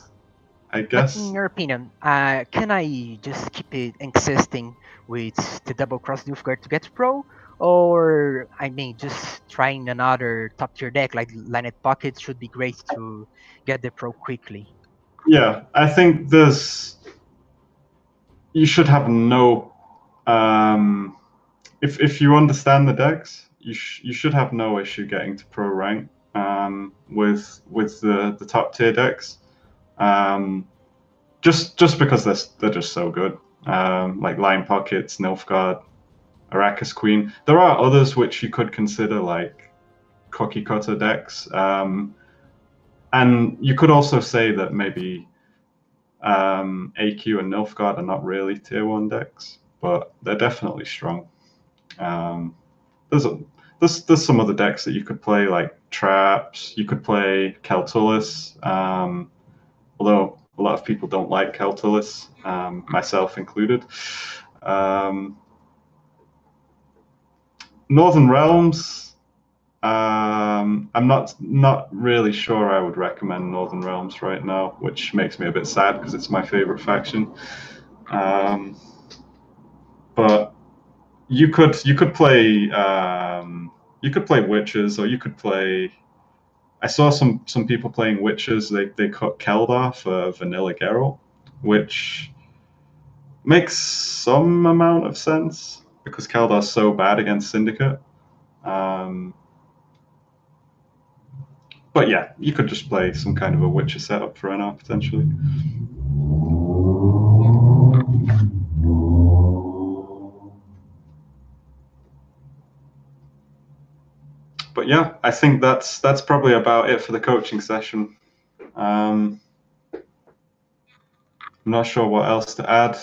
I guess. in your opinion, can I just keep it existing with the double cross Nilfgaard to get pro? Or, I mean, just trying another top tier deck like Lined Pocket should be great to get the pro quickly. Yeah, I think you should have no if you understand the decks, you should have no issue getting to pro rank with the top tier decks. Just because they're just so good. Like Line Pockets, Nilfgaard, Arrakis Queen. There are others which you could consider like cookie cutter decks. And you could also say that maybe AQ and Nilfgaard are not really tier 1 decks, but they're definitely strong. There's some other decks that you could play, like Traps. You could play Keltullus, although a lot of people don't like Keltullus, myself included. Northern Realms. I'm not really sure I would recommend Northern Realms right now, which makes me a bit sad because it's my favorite faction. But you could play Witches, or you could play. I saw some people playing Witches. They cut Keldar for Vanilla Geralt, which makes some amount of sense because Keldar's so bad against Syndicate. But yeah, you could just play some kind of a Witcher setup for now, potentially. But yeah, I think that's probably about it for the coaching session. I'm not sure what else to add.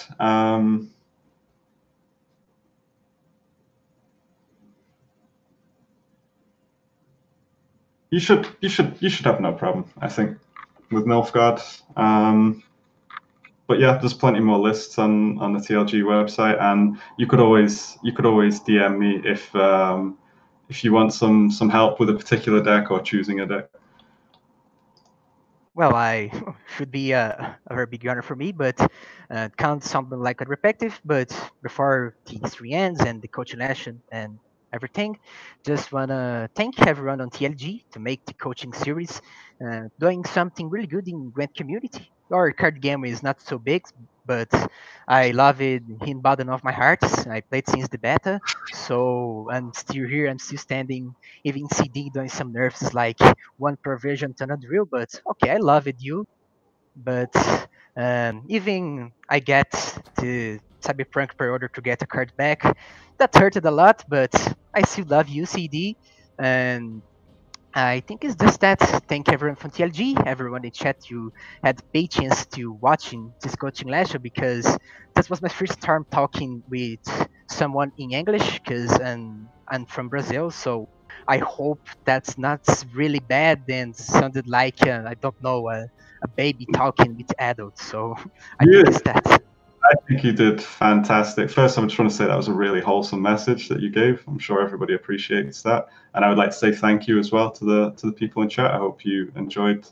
You should have no problem, I think, with Nilfgaard. But yeah, there's plenty more lists on the TLG website, and you could always DM me if you want some help with a particular deck or choosing a deck. Well, I should be a very big honor for me, but count something like a repetitive. But before T3 ends and the coaching lesson and everything, just wanna thank everyone on TLG to make the coaching series doing something really good in Gwent community. Our card game is not so big, but I love it in bottom of my heart. I played since the beta, so I'm still here. I'm still standing. Even CD doing some nerfs like one provision to not real, but okay, I love it, you. But even I get the Cyberpunk pre-order to get a card back. That hurted a lot, but I still love you, CD. And I think it's just that. Thank everyone from TLG, everyone in chat who had patience to watching this coaching lesson because that was my first time talking with someone in English because I'm from Brazil, so I hope that's not really bad and sounded like I don't know a baby talking with adults. So I think it's that. I think you did fantastic. First, I just want to say that was a really wholesome message that you gave. I'm sure everybody appreciates that, and I would like to say thank you as well to the people in chat. I hope you enjoyed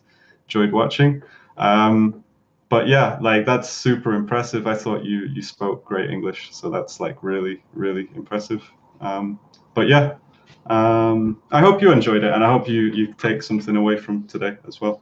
watching. But yeah, like that's super impressive. I thought you spoke great English, so that's like really impressive. But yeah, I hope you enjoyed it, and I hope you take something away from today as well.